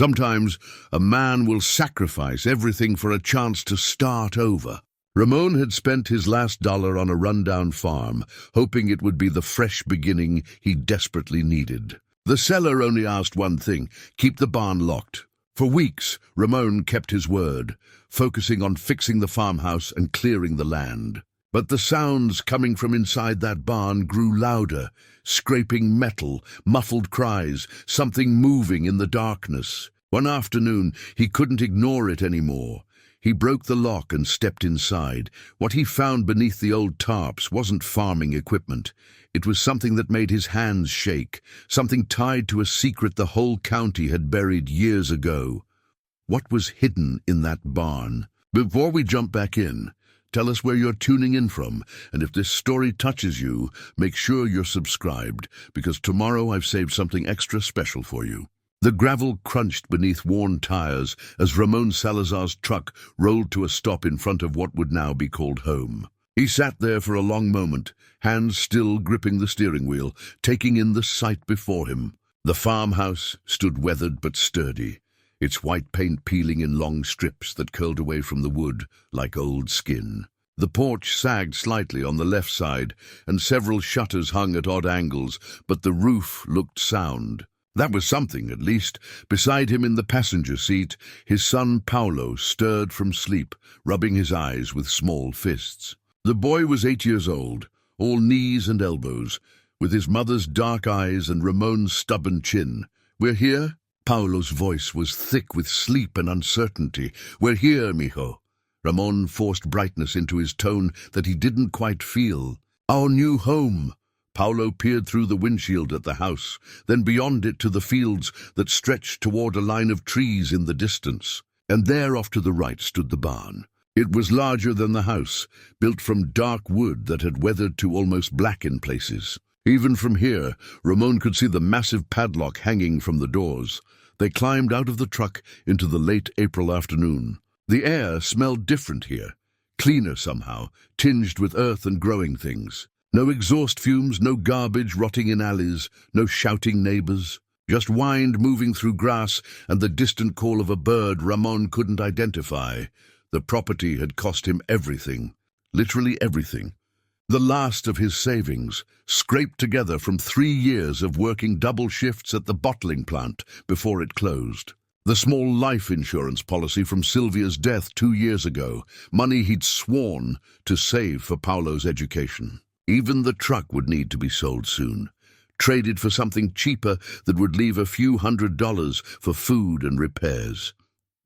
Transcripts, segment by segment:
Sometimes a man will sacrifice everything for a chance to start over. Ramon had spent his last dollar on a rundown farm, hoping it would be the fresh beginning he desperately needed. The seller only asked one thing: keep the barn locked. For weeks, Ramon kept his word, focusing on fixing the farmhouse and clearing the land. But the sounds coming from inside that barn grew louder, scraping metal, muffled cries, something moving in the darkness. One afternoon, he couldn't ignore it anymore. He broke the lock and stepped inside. What he found beneath the old tarps wasn't farming equipment. It was something that made his hands shake, something tied to a secret the whole county had buried years ago. What was hidden in that barn? Before we jump back in, tell us where you're tuning in from, and if this story touches you, make sure you're subscribed, because tomorrow I've saved something extra special for you. The gravel crunched beneath worn tires as Ramon Salazar's truck rolled to a stop in front of what would now be called home. He sat there for a long moment, hands still gripping the steering wheel, taking in the sight before him. The farmhouse stood weathered but sturdy, its white paint peeling in long strips that curled away from the wood like old skin. The porch sagged slightly on the left side, and several shutters hung at odd angles, but the roof looked sound. That was something, at least. Beside him in the passenger seat, his son Paulo stirred from sleep, rubbing his eyes with small fists. The boy was 8 years old, all knees and elbows, with his mother's dark eyes and Ramon's stubborn chin. "We're here?" Paulo's voice was thick with sleep and uncertainty. "We're here, mijo." Ramon forced brightness into his tone that he didn't quite feel. "Our new home." Paulo peered through the windshield at the house, then beyond it to the fields that stretched toward a line of trees in the distance. And there off to the right stood the barn. It was larger than the house, built from dark wood that had weathered to almost black in places. Even from here, Ramon could see the massive padlock hanging from the doors. They climbed out of the truck into the late April afternoon. The air smelled different here, cleaner somehow, tinged with earth and growing things. No exhaust fumes, no garbage rotting in alleys, no shouting neighbors. Just wind moving through grass and the distant call of a bird Ramon couldn't identify. The property had cost him everything, literally everything. The last of his savings, scraped together from 3 years of working double shifts at the bottling plant before it closed. The small life insurance policy from Sylvia's death 2 years ago, money he'd sworn to save for Paulo's education. Even the truck would need to be sold soon, traded for something cheaper that would leave a few $100s for food and repairs.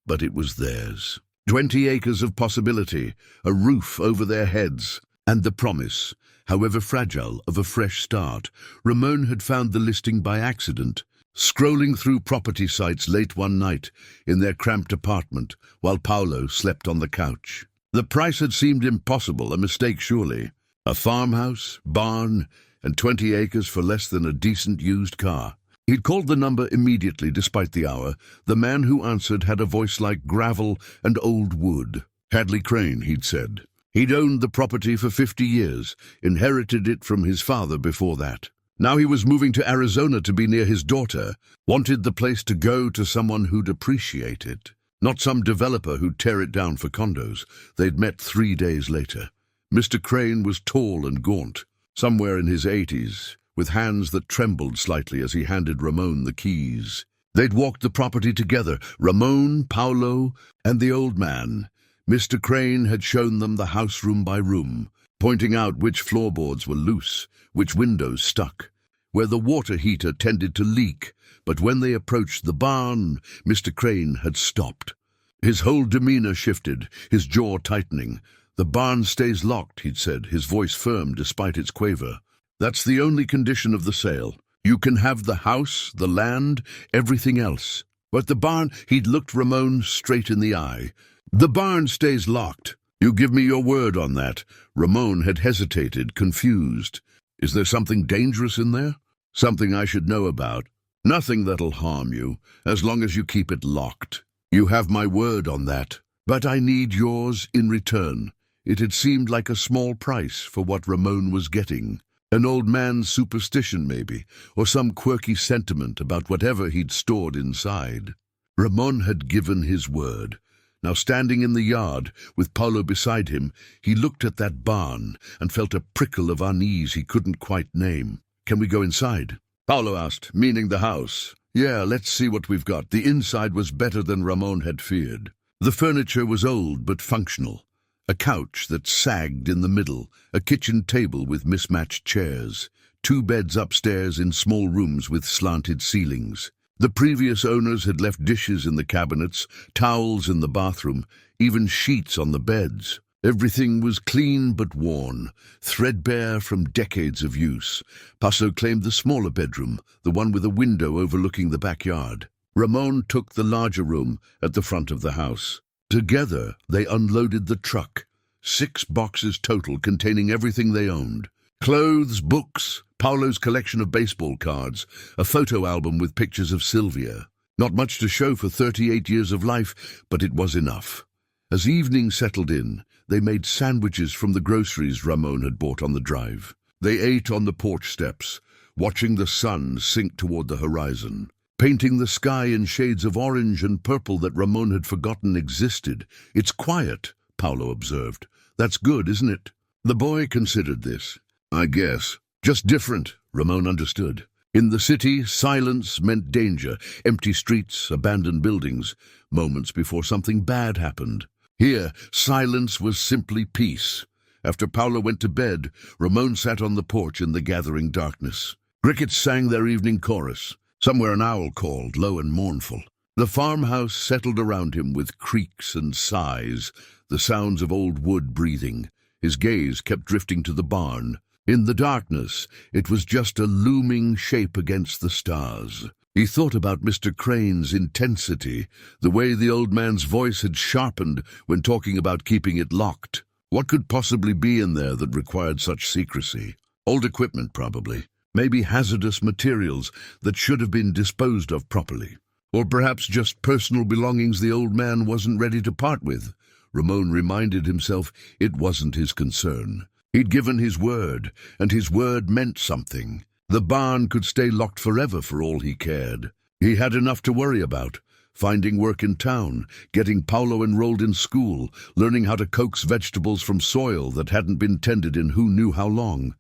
But it was theirs. 20 acres of possibility, a roof over their heads, and the promise, however fragile, of a fresh start. Ramon had found the listing by accident, scrolling through property sites late one night in their cramped apartment while Paulo slept on the couch. The price had seemed impossible, a mistake surely. A farmhouse, barn, and 20 acres for less than a decent used car. He'd called the number immediately despite the hour. The man who answered had a voice like gravel and old wood. Hadley Crane, he'd said. He'd owned the property for 50 years, inherited it from his father before that. Now he was moving to Arizona to be near his daughter, wanted the place to go to someone who'd appreciate it. Not some developer who'd tear it down for condos. They'd met 3 days later. Mr. Crane was tall and gaunt, somewhere in his 80s, with hands that trembled slightly as he handed Ramon the keys. They'd walked the property together, Ramon, Paulo, and the old man. Mr. Crane had shown them the house room by room, pointing out which floorboards were loose, which windows stuck, where the water heater tended to leak. But when they approached the barn, Mr. Crane had stopped. His whole demeanor shifted, his jaw tightening. "The barn stays locked," he'd said, his voice firm despite its quaver. "That's the only condition of the sale. You can have the house, the land, everything else. But the barn—" He'd looked Ramon straight in the eye. "The barn stays locked. You give me your word on that." Ramon had hesitated, confused. "Is there something dangerous in there? Something I should know about?" "Nothing that'll harm you, as long as you keep it locked." "You have my word on that. But I need yours in return." It had seemed like a small price for what Ramon was getting. An old man's superstition, maybe, or some quirky sentiment about whatever he'd stored inside. Ramon had given his word. Now standing in the yard, with Paulo beside him, he looked at that barn and felt a prickle of unease he couldn't quite name. "Can we go inside?" Paulo asked, meaning the house. "Yeah, let's see what we've got." The inside was better than Ramon had feared. The furniture was old but functional. A couch that sagged in the middle, a kitchen table with mismatched chairs, 2 beds upstairs in small rooms with slanted ceilings. The previous owners had left dishes in the cabinets, towels in the bathroom, even sheets on the beds. Everything was clean but worn, threadbare from decades of use. Paso claimed the smaller bedroom, the one with a window overlooking the backyard. Ramon took the larger room at the front of the house. Together, they unloaded the truck. 6 boxes total containing everything they owned. Clothes, books, Paulo's collection of baseball cards, a photo album with pictures of Sylvia. Not much to show for 38 years of life, but it was enough. As evening settled in, they made sandwiches from the groceries Ramon had bought on the drive. They ate on the porch steps, watching the sun sink toward the horizon, painting the sky in shades of orange and purple that Ramon had forgotten existed. "It's quiet," Paulo observed. "That's good, isn't it?" The boy considered this. "I guess. Just different," Ramon understood. In the city, silence meant danger, empty streets, abandoned buildings, moments before something bad happened. Here, silence was simply peace. After Paulo went to bed, Ramon sat on the porch in the gathering darkness. Crickets sang their evening chorus. Somewhere an owl called, low and mournful. The farmhouse settled around him with creaks and sighs, the sounds of old wood breathing. His gaze kept drifting to the barn. In the darkness, it was just a looming shape against the stars. He thought about Mr. Crane's intensity, the way the old man's voice had sharpened when talking about keeping it locked. What could possibly be in there that required such secrecy? Old equipment, probably. Maybe hazardous materials that should have been disposed of properly. Or perhaps just personal belongings the old man wasn't ready to part with. Ramon reminded himself it wasn't his concern. He'd given his word, and his word meant something. The barn could stay locked forever for all he cared. He had enough to worry about. Finding work in town, getting Paulo enrolled in school, learning how to coax vegetables from soil that hadn't been tended in who knew how long.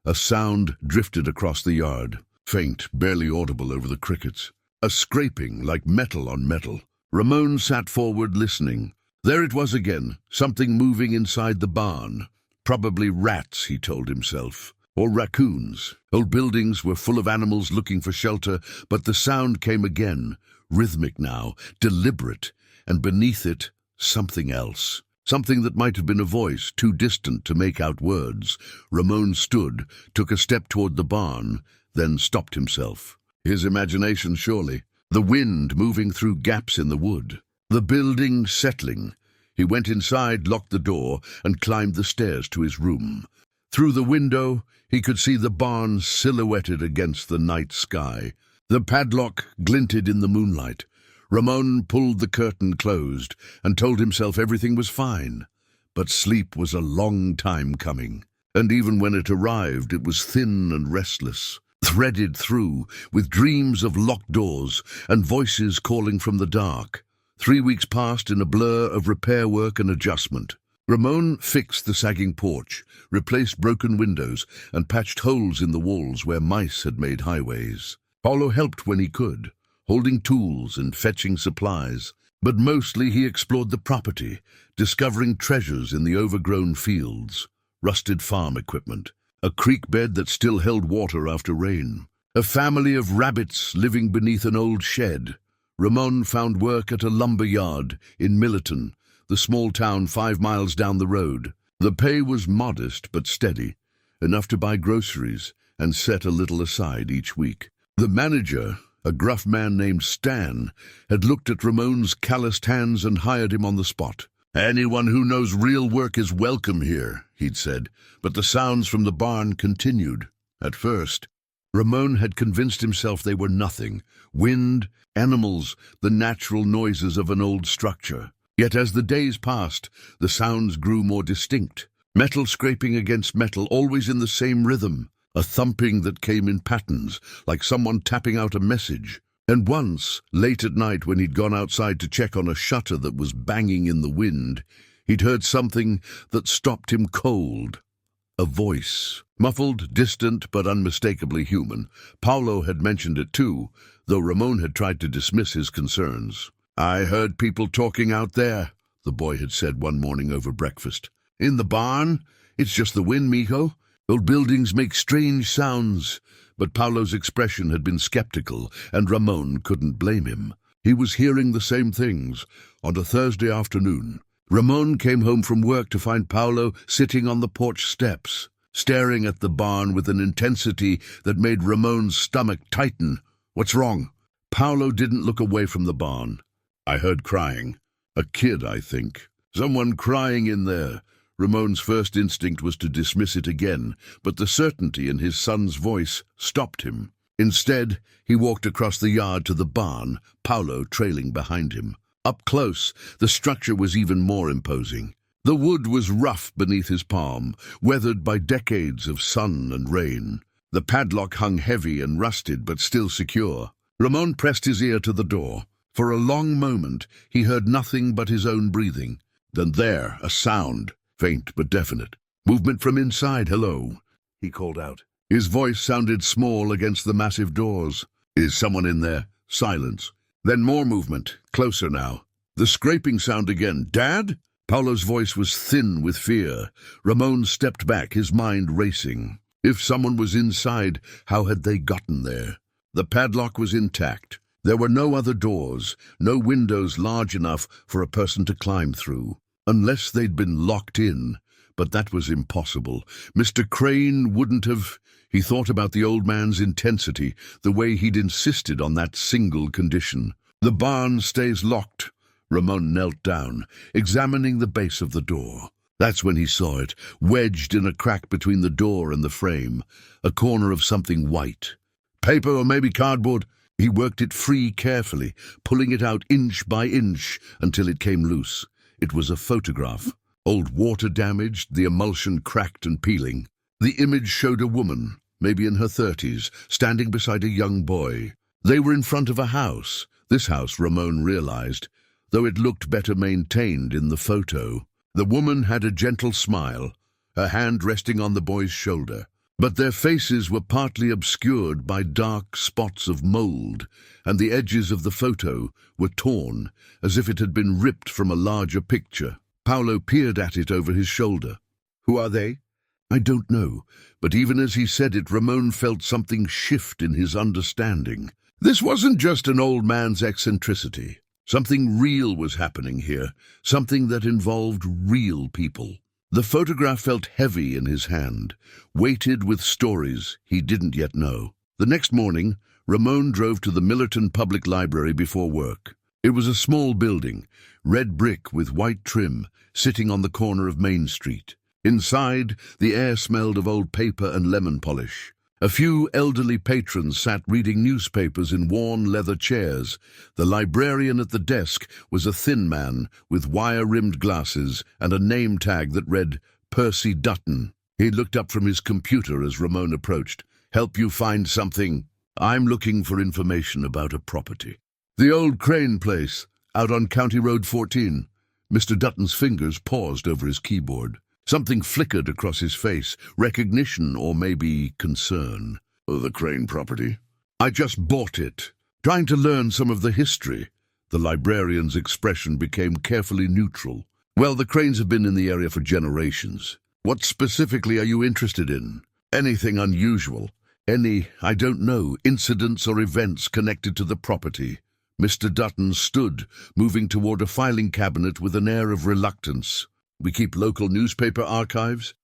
A sound drifted across the yard, faint, barely audible over the crickets. A scraping like metal on metal. Ramon sat forward listening. There it was again, something moving inside the barn. Probably rats, he told himself, or raccoons. Old buildings were full of animals looking for shelter, but the sound came again, rhythmic now, deliberate, and beneath it, something else. Something that might have been a voice, too distant to make out words. Ramon stood, took a step toward the barn, then stopped himself. His imagination, surely. The wind moving through gaps in the wood. The building settling. He went inside, locked the door, and climbed the stairs to his room. Through the window, he could see the barn silhouetted against the night sky. The padlock glinted in the moonlight. Ramon pulled the curtain closed and told himself everything was fine. But sleep was a long time coming, and even when it arrived, it was thin and restless, threaded through with dreams of locked doors and voices calling from the dark. 3 weeks passed in a blur of repair work and adjustment. Ramon fixed the sagging porch, replaced broken windows, and patched holes in the walls where mice had made highways. Paulo helped when he could, holding tools and fetching supplies. But mostly he explored the property, discovering treasures in the overgrown fields, rusted farm equipment, a creek bed that still held water after rain, a family of rabbits living beneath an old shed. Ramon found work at a lumber yard in Millerton, the small town 5 miles down the road. The pay was modest but steady, enough to buy groceries and set a little aside each week. The manager, a gruff man named Stan, had looked at Ramon's calloused hands and hired him on the spot. "Anyone who knows real work is welcome here," he'd said, but the sounds from the barn continued. At first, Ramon had convinced himself they were nothing. Wind, animals, the natural noises of an old structure. Yet as the days passed, the sounds grew more distinct. Metal scraping against metal, always in the same rhythm. A thumping that came in patterns, like someone tapping out a message. And once, late at night when he'd gone outside to check on a shutter that was banging in the wind, he'd heard something that stopped him cold. A voice, muffled, distant, but unmistakably human. Paulo had mentioned it too, though Ramon had tried to dismiss his concerns. "I heard people talking out there," the boy had said one morning over breakfast. "In the barn? It's just the wind, Miko. Old buildings make strange sounds." But Paulo's expression had been skeptical, and Ramon couldn't blame him. He was hearing the same things. On a Thursday afternoon, Ramon came home from work to find Paulo sitting on the porch steps, staring at the barn with an intensity that made Ramon's stomach tighten. "What's wrong?" Paulo didn't look away from the barn. "I heard crying. A kid, I think. Someone crying in there." Ramon's first instinct was to dismiss it again, but the certainty in his son's voice stopped him. Instead, he walked across the yard to the barn, Paulo trailing behind him. Up close, the structure was even more imposing. The wood was rough beneath his palm, weathered by decades of sun and rain. The padlock hung heavy and rusted, but still secure. Ramon pressed his ear to the door. For a long moment, he heard nothing but his own breathing. Then there, a sound, faint but definite. "Movement from inside, hello," he called out. His voice sounded small against the massive doors. "Is someone in there?" Silence. Then more movement, closer now. The scraping sound again. "Dad?" Paulo's voice was thin with fear. Ramon stepped back, his mind racing. If someone was inside, how had they gotten there? The padlock was intact. There were no other doors, no windows large enough for a person to climb through. Unless they'd been locked in. But that was impossible. Mr. Crane wouldn't have... He thought about the old man's intensity, the way he'd insisted on that single condition. "The barn stays locked." Ramon knelt down, examining the base of the door. That's when he saw it, wedged in a crack between the door and the frame, a corner of something white. "Paper or maybe cardboard." He worked it free carefully, pulling it out inch by inch until it came loose. It was a photograph. Old water damaged, the emulsion cracked and peeling. The image showed a woman, maybe in her 30s, standing beside a young boy. They were in front of a house. This house, Ramon realized, though it looked better maintained in the photo. The woman had a gentle smile, her hand resting on the boy's shoulder. But their faces were partly obscured by dark spots of mold, and the edges of the photo were torn, as if it had been ripped from a larger picture. Paulo peered at it over his shoulder. "Who are they?" "I don't know," but even as he said it, Ramon felt something shift in his understanding. This wasn't just an old man's eccentricity. Something real was happening here, something that involved real people. The photograph felt heavy in his hand, weighted with stories he didn't yet know. The next morning, Ramon drove to the Millerton Public Library before work. It was a small building, red brick with white trim, sitting on the corner of Main Street. Inside, the air smelled of old paper and lemon polish. A few elderly patrons sat reading newspapers in worn leather chairs. The librarian at the desk was a thin man with wire-rimmed glasses and a name tag that read Percy Dutton. He looked up from his computer as Ramon approached. "Help you find something?" "I'm looking for information about a property." "The old Crane place, out on County Road 14. Mr. Dutton's fingers paused over his keyboard. Something flickered across his face, recognition or maybe concern. "The Crane property?" "I just bought it. Trying to learn some of the history." The librarian's expression became carefully neutral. "Well, the Cranes have been in the area for generations. What specifically are you interested in?" "Anything unusual. Any, I don't know, incidents or events connected to the property." Mr. Dutton stood, moving toward a filing cabinet with an air of reluctance. "We keep local newspaper archives,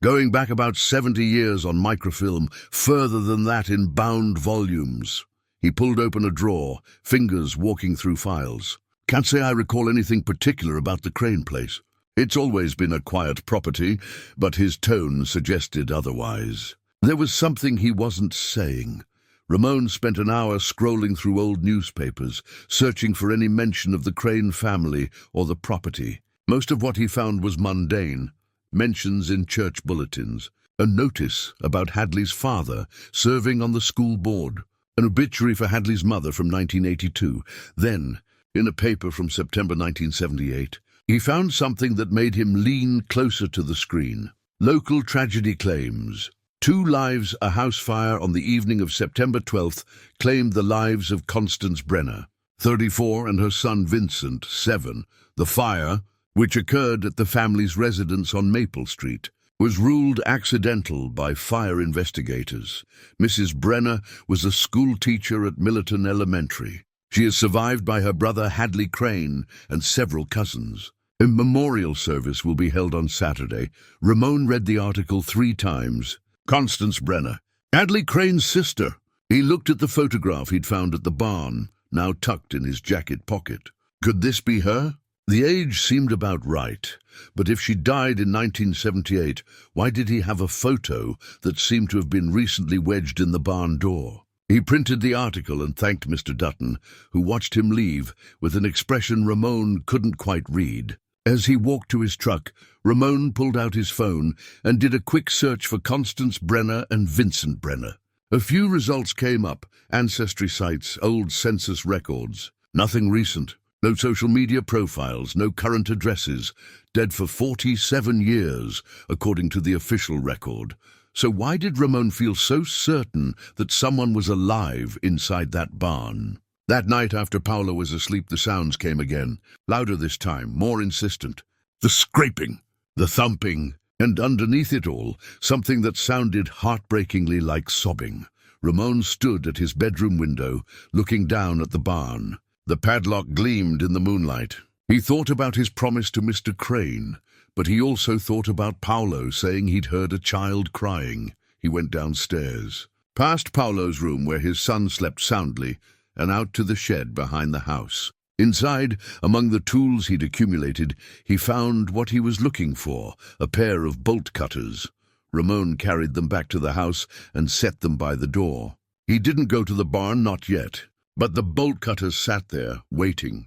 going back about 70 years on microfilm, further than that in bound volumes." He pulled open a drawer, fingers walking through files. "Can't say I recall anything particular about the Crane place. It's always been a quiet property," but his tone suggested otherwise. There was something he wasn't saying. Ramon spent an hour scrolling through old newspapers, searching for any mention of the Crane family or the property. Most of what he found was mundane. Mentions in church bulletins, a notice about Hadley's father serving on the school board. an obituary for Hadley's mother from 1982. Then, in a paper from September 1978, he found something that made him lean closer to the screen. Local tragedy claims. 2 lives. A house fire on the evening of September 12th claimed the lives of Constance Brenner, 34, and her son Vincent, 7. The fire, which occurred at the family's residence on Maple Street, was ruled accidental by fire investigators. Mrs. Brenner was a school teacher at Millerton Elementary. She is survived by her brother Hadley Crane and several cousins. A memorial service will be held on Saturday. Ramon read the article 3 times. Constance Brenner, Hadley Crane's sister. He looked at the photograph he'd found at the barn, now tucked in his jacket pocket. Could this be her? The age seemed about right, but if she died in 1978, why did he have a photo that seemed to have been recently wedged in the barn door? He printed the article and thanked Mr. Dutton, who watched him leave with an expression Ramon couldn't quite read. As he walked to his truck, Ramon pulled out his phone and did a quick search for Constance Brenner and Vincent Brenner. A few results came up: ancestry sites, old census records. Nothing recent. No social media profiles, no current addresses. Dead for 47 years, according to the official record. So why did Ramon feel so certain that someone was alive inside that barn? That night after Paolo was asleep, the sounds came again. Louder this time, more insistent. The scraping, the thumping, and underneath it all, something that sounded heartbreakingly like sobbing. Ramon stood at his bedroom window, looking down at the barn. The padlock gleamed in the moonlight. He thought about his promise to Mr. Crane, but he also thought about Paolo saying he'd heard a child crying. He went downstairs, past Paolo's room where his son slept soundly, and out to the shed behind the house. Inside, among the tools he'd accumulated, he found what he was looking for: a pair of bolt cutters. Ramon carried them back to the house and set them by the door. He didn't go to the barn, not yet, but the bolt cutters sat there, waiting.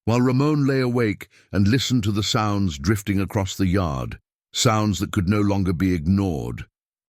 While Ramon lay awake and listened to the sounds drifting across the yard, sounds that could no longer be ignored,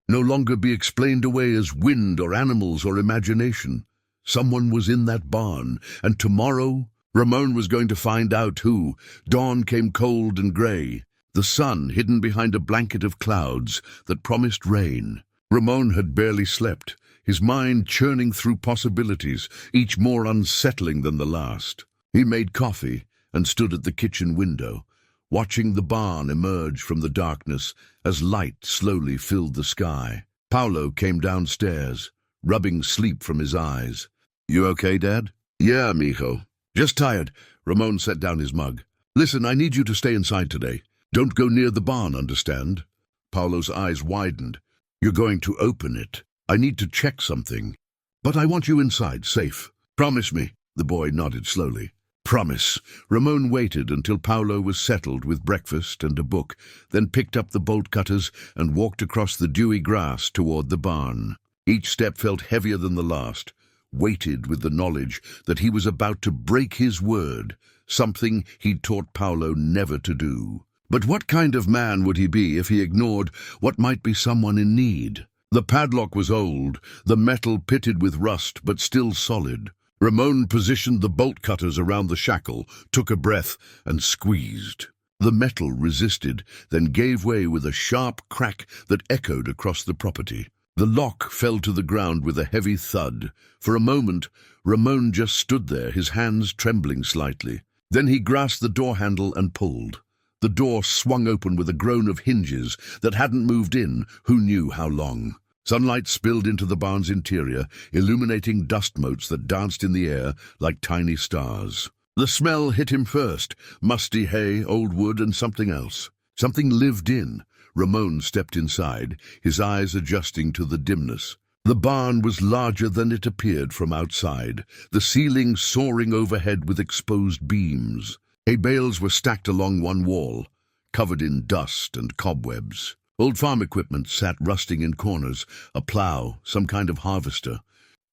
no longer be explained away as wind or animals or imagination. Someone was in that barn, and tomorrow Ramon was going to find out who. Dawn came cold and grey, the sun hidden behind a blanket of clouds that promised rain. Ramon had barely slept, his mind churning through possibilities, each more unsettling than the last. He made coffee and stood at the kitchen window, watching the barn emerge from the darkness as light slowly filled the sky. Paolo came downstairs, rubbing sleep from his eyes. "You okay, Dad?" "Yeah, mijo. Just tired." Ramon set down his mug. "Listen, I need you to stay inside today. Don't go near the barn, understand?" Paolo's eyes widened. "You're going to open it. I need to check something. But I want you inside, safe. Promise me." The boy nodded slowly. "Promise." Ramon waited until Paolo was settled with breakfast and a book, then picked up the bolt cutters and walked across the dewy grass toward the barn. Each step felt heavier than the last, weighted with the knowledge that he was about to break his word, something he'd taught Paolo never to do. But what kind of man would he be if he ignored what might be someone in need? The padlock was old, the metal pitted with rust but still solid. Ramon positioned the bolt cutters around the shackle, took a breath, and squeezed. The metal resisted, then gave way with a sharp crack that echoed across the property. The lock fell to the ground with a heavy thud. For a moment, Ramon just stood there, his hands trembling slightly. Then he grasped the door handle and pulled. The door swung open with a groan of hinges that hadn't moved in who knew how long. Sunlight spilled into the barn's interior, illuminating dust motes that danced in the air like tiny stars. The smell hit him first: musty hay, old wood, and something else. Something lived in. Ramon stepped inside, his eyes adjusting to the dimness. The barn was larger than it appeared from outside, the ceiling soaring overhead with exposed beams. Hay bales were stacked along one wall, covered in dust and cobwebs. Old farm equipment sat rusting in corners, a plow, some kind of harvester.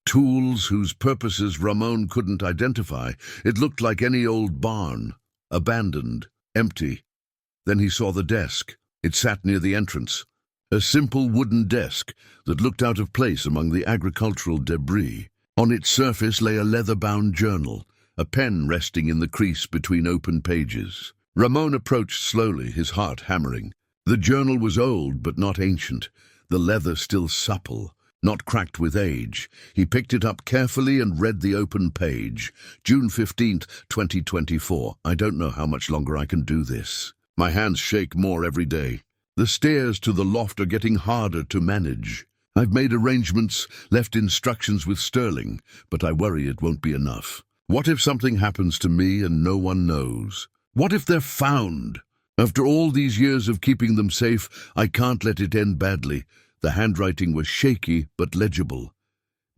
Tools whose purposes Ramon couldn't identify. It looked like any old barn, abandoned, empty. Then he saw the desk. It sat near the entrance, a simple wooden desk that looked out of place among the agricultural debris. On its surface lay a leather-bound journal, a pen resting in the crease between open pages. Ramon approached slowly, his heart hammering. The journal was old but not ancient, the leather still supple, not cracked with age. He picked it up carefully and read the open page. June 15th, 2024. I don't know how much longer I can do this. My hands shake more every day. The stairs to the loft are getting harder to manage. I've made arrangements, left instructions with Sterling, but I worry it won't be enough. What if something happens to me and no one knows? What if they're found? After all these years of keeping them safe, I can't let it end badly. The handwriting was shaky but legible.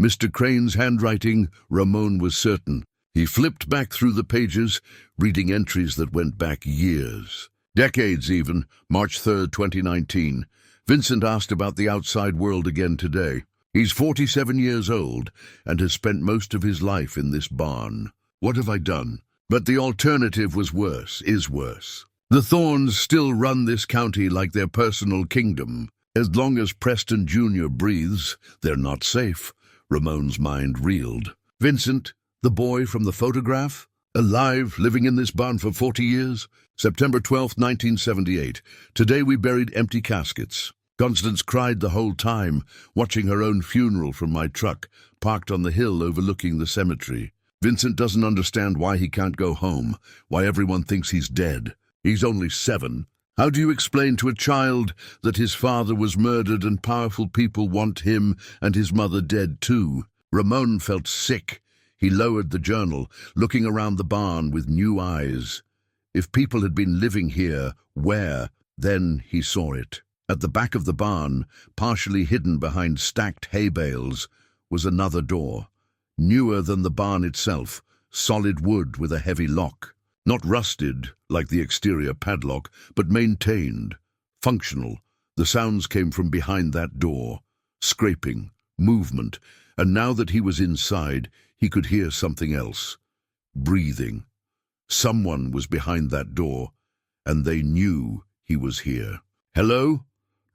Mr. Crane's handwriting, Ramon was certain. He flipped back through the pages, reading entries that went back years. Decades even. March 3rd, 2019. Vincent asked about the outside world again today. He's 47 years old and has spent most of his life in this barn. What have I done? But the alternative was worse, is worse. The Thorns still run this county like their personal kingdom. As long as Preston Jr. breathes, they're not safe. Ramon's mind reeled. Vincent, the boy from the photograph? Alive, living in this barn for 40 years? September 12th, 1978. Today we buried empty caskets. Constance cried the whole time, watching her own funeral from my truck, parked on the hill overlooking the cemetery. Vincent doesn't understand why he can't go home, why everyone thinks he's dead. He's only 7. How do you explain to a child that his father was murdered and powerful people want him and his mother dead too? Ramon felt sick. He lowered the journal, looking around the barn with new eyes. If people had been living here, where? Then he saw it. At the back of the barn, partially hidden behind stacked hay bales, was another door. Newer than the barn itself, solid wood with a heavy lock. Not rusted, like the exterior padlock, but maintained, functional. The sounds came from behind that door. Scraping, movement, and now that he was inside, he could hear something else. Breathing. Someone was behind that door, and they knew he was here. Hello?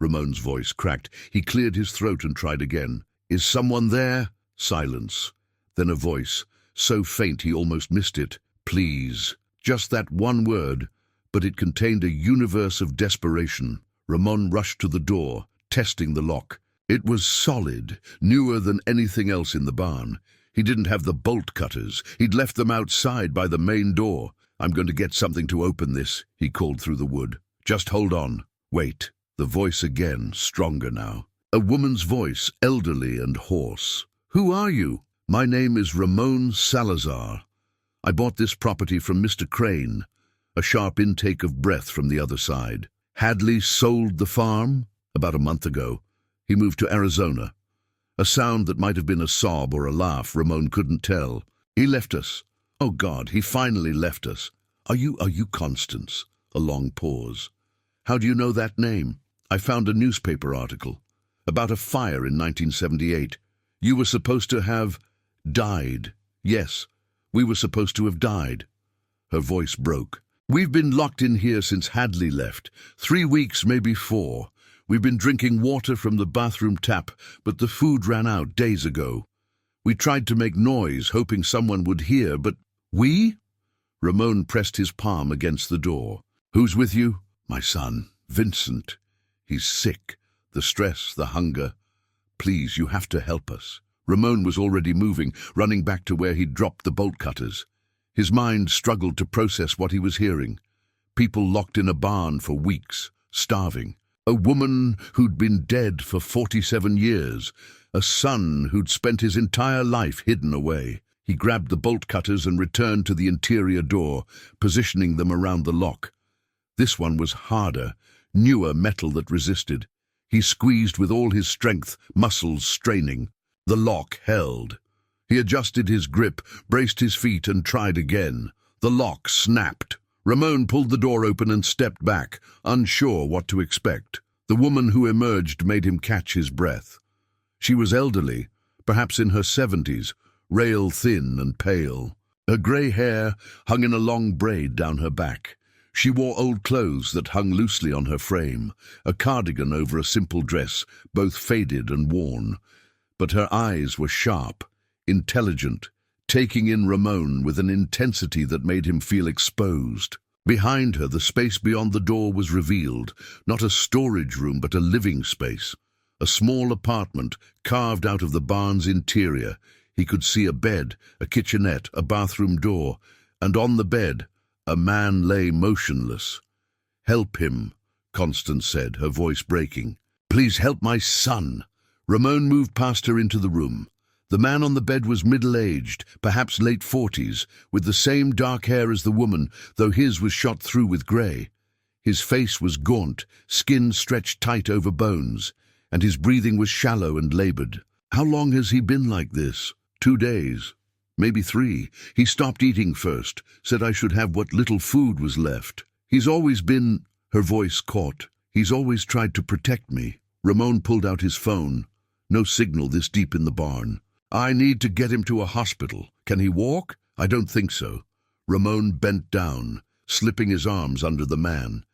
Ramon's voice cracked. He cleared his throat and tried again. Is someone there? Silence. Then a voice, so faint he almost missed it. Please. Just that one word, but it contained a universe of desperation. Ramon rushed to the door, testing the lock. It was solid, newer than anything else in the barn. He didn't have the bolt cutters. He'd left them outside by the main door. I'm going to get something to open this, he called through the wood. Just hold on. Wait. The voice again, stronger now. A woman's voice, elderly and hoarse. Who are you? My name is Ramon Salazar. I bought this property from Mr. Crane. A sharp intake of breath from the other side. Hadley sold the farm? About a month ago. He moved to Arizona. A sound that might have been a sob or a laugh, Ramon couldn't tell. He left us. Oh God, he finally left us. Are you Constance? A long pause. How do you know that name? I found a newspaper article about a fire in 1978. You were supposed to have died. Yes, we were supposed to have died. Her voice broke. We've been locked in here since Hadley left. 3 weeks, maybe 4. We've been drinking water from the bathroom tap, but the food ran out days ago. We tried to make noise, hoping someone would hear, but we? Ramon pressed his palm against the door. Who's with you? My son, Vincent. He's sick. The stress, the hunger. Please, you have to help us. Ramon was already moving, running back to where he'd dropped the bolt cutters. His mind struggled to process what he was hearing. People locked in a barn for weeks, starving. A woman who'd been dead for 47 years. A son who'd spent his entire life hidden away. He grabbed the bolt cutters and returned to the interior door, positioning them around the lock. This one was harder, newer metal that resisted. He squeezed with all his strength, muscles straining. The lock held. He adjusted his grip, braced his feet, and tried again. The lock snapped. Ramon pulled the door open and stepped back, unsure what to expect. The woman who emerged made him catch his breath. She was elderly, perhaps in her 70s, rail-thin and pale. Her grey hair hung in a long braid down her back. She wore old clothes that hung loosely on her frame, a cardigan over a simple dress, both faded and worn. But her eyes were sharp, intelligent, taking in Ramon with an intensity that made him feel exposed. Behind her, the space beyond the door was revealed, not a storage room but a living space. A small apartment carved out of the barn's interior. He could see a bed, a kitchenette, a bathroom door, and on the bed, a man lay motionless. "Help him," Constance said, her voice breaking. "Please help my son." Ramon moved past her into the room. The man on the bed was middle-aged, perhaps late 40s, with the same dark hair as the woman, though his was shot through with grey. His face was gaunt, skin stretched tight over bones, and his breathing was shallow and laboured. "How long has he been like this?" 2 days. Maybe 3. He stopped eating first, said I should have what little food was left. He's always been—" Her voice caught. "He's always tried to protect me." Ramon pulled out his phone. No signal this deep in the barn. "I need to get him to a hospital. Can he walk?" "I don't think so." Ramon bent down, slipping his arms under the man.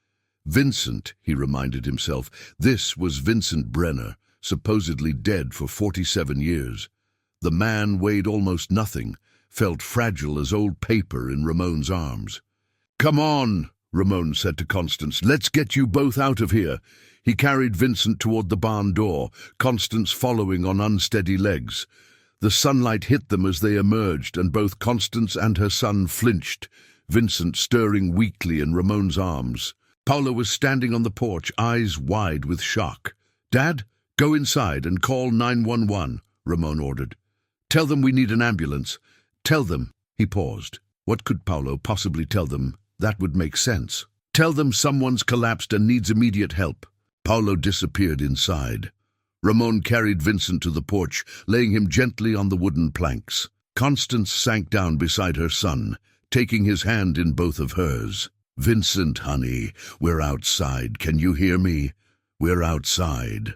Vincent, he reminded himself. This was Vincent Brenner, supposedly dead for 47 years. The man weighed almost nothing, felt fragile as old paper in Ramon's arms. "Come on," Ramon said to Constance. "Let's get you both out of here." He carried Vincent toward the barn door, Constance following on unsteady legs. The sunlight hit them as they emerged, and both Constance and her son flinched, Vincent stirring weakly in Ramon's arms. Paolo was standing on the porch, eyes wide with shock. "Dad, go inside and call 911, Ramon ordered. "Tell them we need an ambulance. Tell them—" He paused. What could Paolo possibly tell them that would make sense? "Tell them someone's collapsed and needs immediate help." Paolo disappeared inside. Ramon carried Vincent to the porch, laying him gently on the wooden planks. Constance sank down beside her son, taking his hand in both of hers. "Vincent, honey, we're outside. Can you hear me? We're outside."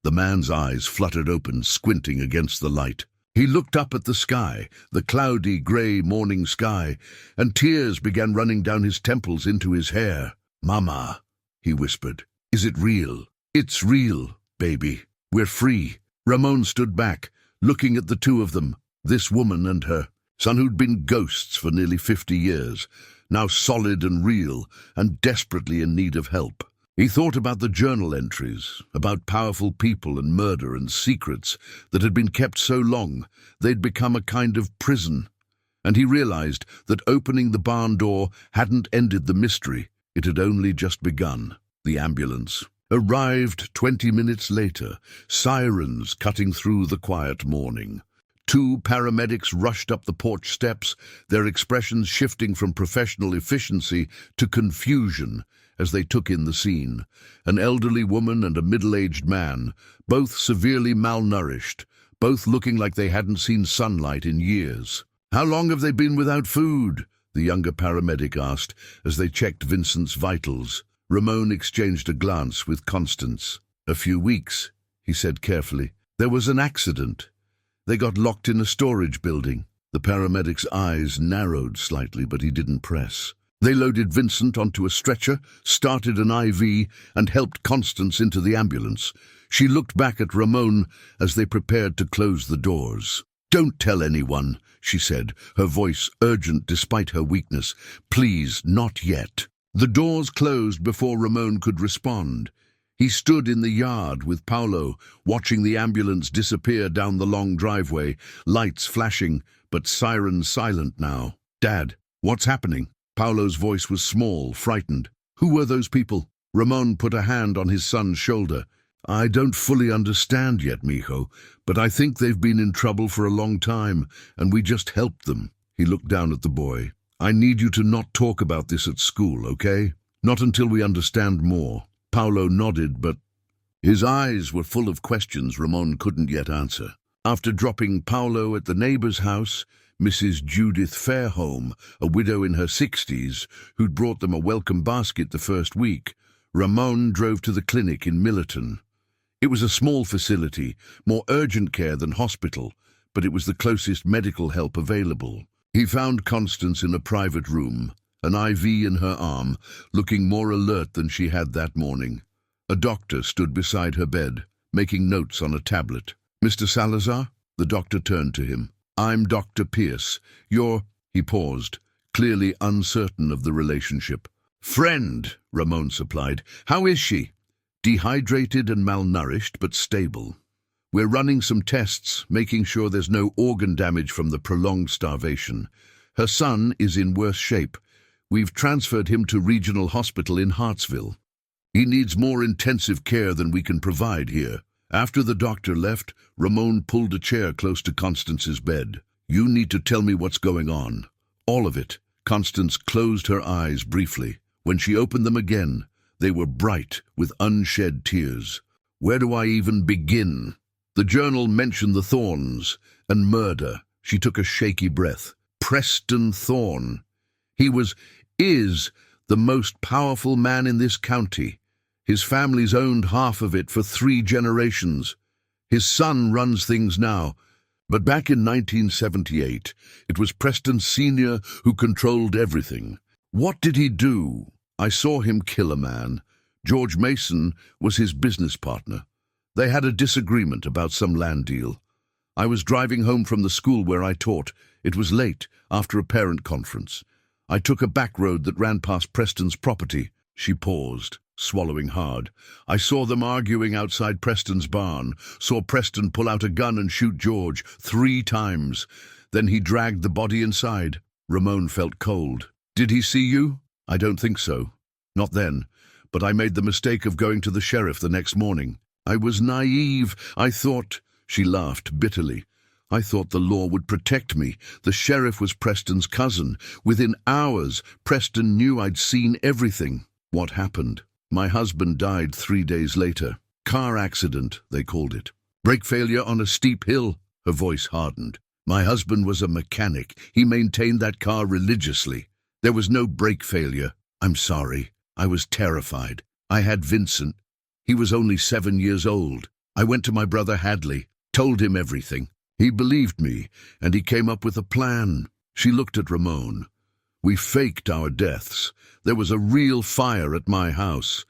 The man's eyes fluttered open, squinting against the light. He looked up at the sky, the cloudy, grey morning sky, and tears began running down his temples into his hair. "Mama," he whispered, "is it real?" "It's real, baby. We're free." Ramon stood back, looking at the two of them, this woman and her son who'd been ghosts for nearly 50 years, now solid and real, and desperately in need of help. He thought about the journal entries, about powerful people and murder and secrets that had been kept so long they'd become a kind of prison. And he realized that opening the barn door hadn't ended the mystery, it had only just begun. The ambulance arrived 20 minutes later, sirens cutting through the quiet morning. 2 paramedics rushed up the porch steps, their expressions shifting from professional efficiency to confusion as they took in the scene. An elderly woman and a middle-aged man, both severely malnourished, both looking like they hadn't seen sunlight in years. "How long have they been without food?" the younger paramedic asked as they checked Vincent's vitals. Ramon exchanged a glance with Constance. "A few weeks," he said carefully. "There was an accident. They got locked in a storage building." The paramedic's eyes narrowed slightly, but he didn't press. They loaded Vincent onto a stretcher, started an IV, and helped Constance into the ambulance. She looked back at Ramon as they prepared to close the doors. "Don't tell anyone," she said, her voice urgent despite her weakness. "Please, not yet." The doors closed before Ramon could respond. He stood in the yard with Paolo, watching the ambulance disappear down the long driveway, lights flashing, but sirens silent now. "Dad, what's happening?" Paolo's voice was small, frightened. "Who were those people?" Ramon put a hand on his son's shoulder. "I don't fully understand yet, mijo, but I think they've been in trouble for a long time, and we just helped them." He looked down at the boy. "I need you to not talk about this at school, okay? Not until we understand more." Paolo nodded, but his eyes were full of questions Ramon couldn't yet answer. After dropping Paolo at the neighbor's house, Mrs. Judith Fairholme, a widow in her 60s, who'd brought them a welcome basket the first week, Ramon drove to the clinic in Millerton. It was a small facility, more urgent care than hospital, but it was the closest medical help available. He found Constance in a private room, an IV in her arm, looking more alert than she had that morning. A doctor stood beside her bed, making notes on a tablet. "Mr. Salazar?" The doctor turned to him. I'm Dr. Pierce. You're—" He paused, clearly uncertain of the relationship. "Friend," Ramon supplied. "How is she?" "Dehydrated and malnourished, but stable. We're running some tests, making sure there's no organ damage from the prolonged starvation. Her son is in worse shape. We've transferred him to Regional Hospital in Hartsville. He needs more intensive care than we can provide here." After the doctor left, Ramon pulled a chair close to Constance's bed. "You need to tell me what's going on. All of it." Constance closed her eyes briefly. When she opened them again, they were bright with unshed tears. "Where do I even begin?" The journal mentioned the Thorns and murder. She took a shaky breath. Preston Thorne. He is the most powerful man in this county. His family's owned half of it for 3 generations. His son runs things now. But back in 1978, it was Preston Sr. who controlled everything. What did he do? I saw him kill a man. George Mason was his business partner. They had a disagreement about some land deal. I was driving home from the school where I taught. It was late, after a parent conference. I took a back road that ran past Preston's property. She paused, swallowing hard. I saw them arguing outside Preston's barn, saw Preston pull out a gun and shoot George 3 times. Then he dragged the body inside. Ramon felt cold. "Did he see you?" "I don't think so. Not then. But I made the mistake of going to the sheriff the next morning. I was naive. I thought—" She laughed bitterly. "I thought the law would protect me. The sheriff was Preston's cousin. Within hours, Preston knew I'd seen everything." "What happened?" "My husband died 3 days later. Car accident, they called it. Brake failure on a steep hill." Her voice hardened. "My husband was a mechanic. He maintained that car religiously. There was no brake failure. I'm sorry. I was terrified. I had Vincent. He was only 7 years old. I went to my brother Hadley, told him everything. He believed me, and he came up with a plan." She looked at Ramon. "We faked our deaths. There was a real fire at my house.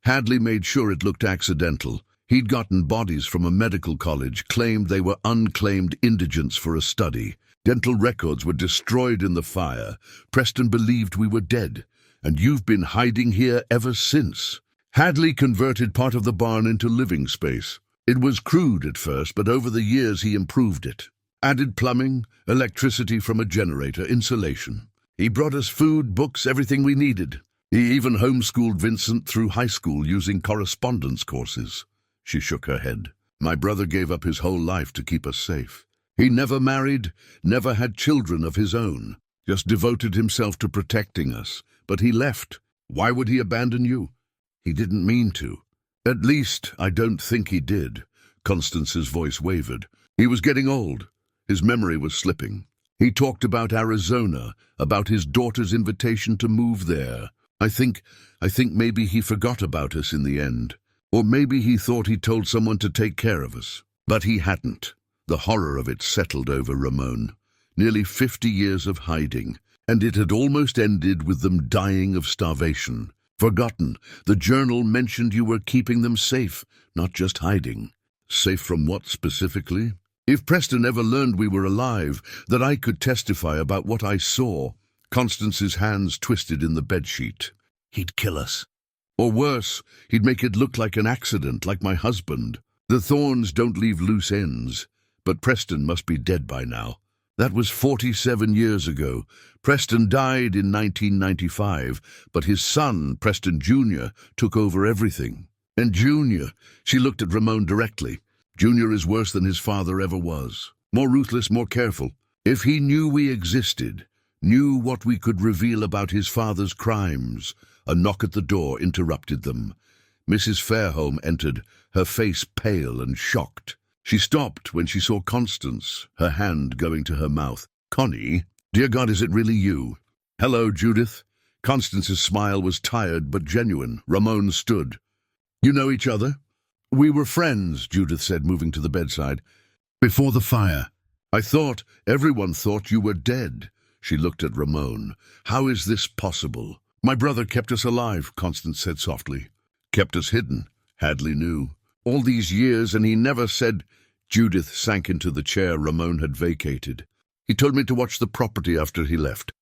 Hadley made sure it looked accidental. He'd gotten bodies from a medical college, claimed they were unclaimed indigents for a study. Dental records were destroyed in the fire. Preston believed we were dead, and you've been hiding here ever since." Hadley converted part of the barn into living space. It was crude at first, but over the years he improved it. Added plumbing, electricity from a generator, insulation. He brought us food, books, everything we needed. He even homeschooled Vincent through high school using correspondence courses. She shook her head. "My brother gave up his whole life to keep us safe. He never married, never had children of his own, just devoted himself to protecting us. But he left. Why would he abandon you?" "He didn't mean to. At least, I don't think he did." Constance's voice wavered. "He was getting old. His memory was slipping. He talked about Arizona, about his daughter's invitation to move there. I think maybe he forgot about us in the end. Or maybe he thought he told someone to take care of us. But he hadn't." The horror of it settled over Ramon. Nearly 50 years of hiding, and it had almost ended with them dying of starvation. Forgotten. The journal mentioned you were keeping them safe, not just hiding. Safe from what specifically? If Preston ever learned we were alive, that I could testify about what I saw. Constance's hands twisted in the bedsheet. "He'd kill us. Or worse, he'd make it look like an accident, like my husband. The Thorns don't leave loose ends. But Preston must be dead by now. That was 47 years ago. Preston died in 1995, but his son, Preston Jr., took over everything. And Jr., she looked at Ramon directly. Jr. is worse than his father ever was. More ruthless, more careful. If he knew we existed, knew what we could reveal about his father's crimes." A knock at the door interrupted them. Mrs. Fairholme entered, her face pale and shocked. She stopped when she saw Constance, her hand going to her mouth. "Connie, dear God, is it really you?" "Hello, Judith." Constance's smile was tired but genuine. Ramon stood. "You know each other?" "We were friends," Judith said, moving to the bedside. "Before the fire. Everyone thought you were dead." She looked at Ramon. "How is this possible?" "My brother kept us alive," Constance said softly. "Kept us hidden." Hadley knew. "All these years, and he never said—" Judith sank into the chair Ramon had vacated. He told me to watch the property after he left.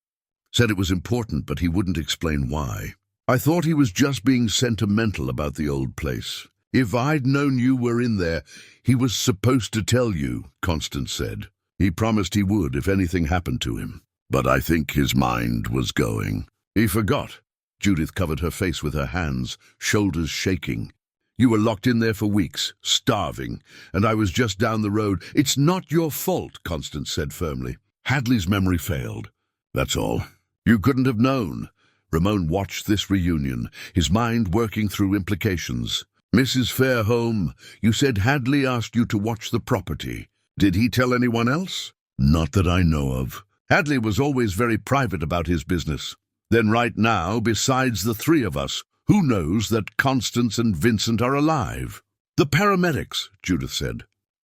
Said it was important, but he wouldn't explain why. I thought he was just being sentimental about the old place. If I'd known you were in there, he was supposed to tell you, Constance said. He promised he would if anything happened to him. But I think his mind was going. He forgot. Judith covered her face with her hands, shoulders shaking. You were locked in there for weeks, starving, and I was just down the road. It's not your fault, Constance said firmly. Hadley's memory failed. That's all. You couldn't have known. Ramon watched this reunion, his mind working through implications. Mrs. Fairholme, you said Hadley asked you to watch the property. Did he tell anyone else? Not that I know of. Hadley was always very private about his business. Then right now, besides the three of us, who knows that Constance and Vincent are alive? The paramedics, Judith said.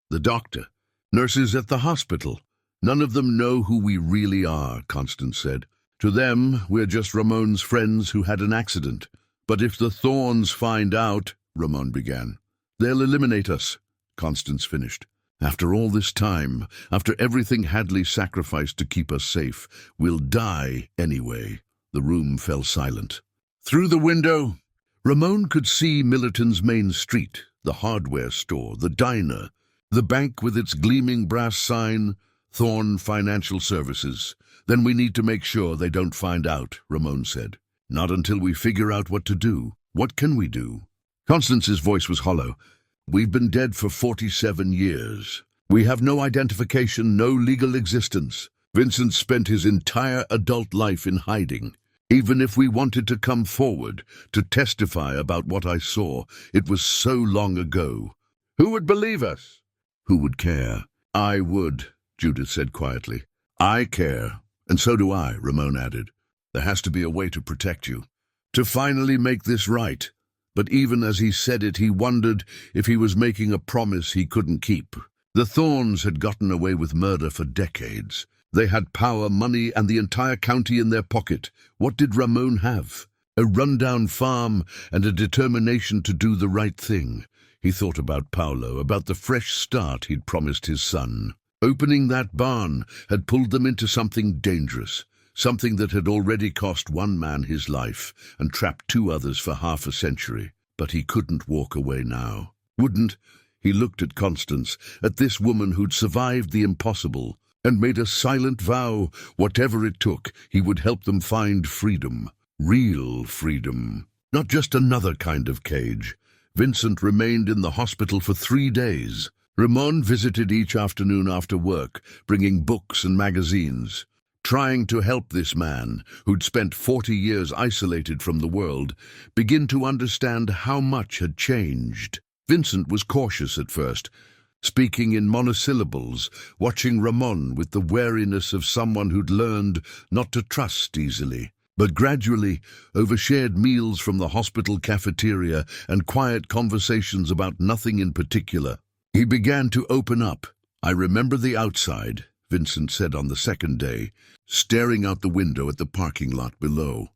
The doctor. Nurses at the hospital. None of them know who we really are, Constance said. To them, we're just Ramon's friends who had an accident. But if the Thorns find out, Ramon began. They'll eliminate us, Constance finished. After all this time, after everything Hadley sacrificed to keep us safe, we'll die anyway. The room fell silent. Through the window, Ramon could see Millerton's main street, the hardware store, the diner, the bank with its gleaming brass sign, Thorn Financial Services. Then we need to make sure they don't find out, Ramon said. Not until we figure out what to do. What can we do? Constance's voice was hollow. We've been dead for 47 years. We have no identification, no legal existence. Vincent spent his entire adult life in hiding. Even if we wanted to come forward, to testify about what I saw, it was so long ago. Who would believe us? Who would care? I would, Judith said quietly. I care, and so do I, Ramon added. There has to be a way to protect you, to finally make this right. But even as he said it, he wondered if he was making a promise he couldn't keep. The Thorns had gotten away with murder for decades. They had power, money, and the entire county in their pocket. What did Ramon have? A rundown farm and a determination to do the right thing. He thought about Paolo, about the fresh start he'd promised his son. Opening that barn had pulled them into something dangerous, something that had already cost one man his life and trapped two others for half a century. But he couldn't walk away now. Wouldn't. He looked at Constance, at this woman who'd survived the impossible, and made a silent vow, whatever it took, he would help them find freedom. Real freedom. Not just another kind of cage. Vincent remained in the hospital for 3 days. Ramon visited each afternoon after work, bringing books and magazines. Trying to help this man, who'd spent 40 years isolated from the world, begin to understand how much had changed. Vincent was cautious at first, speaking in monosyllables, watching Ramon with the wariness of someone who'd learned not to trust easily. But gradually, over shared meals from the hospital cafeteria and quiet conversations about nothing in particular, he began to open up. I remember the outside, Vincent said on the second day, staring out the window at the parking lot below.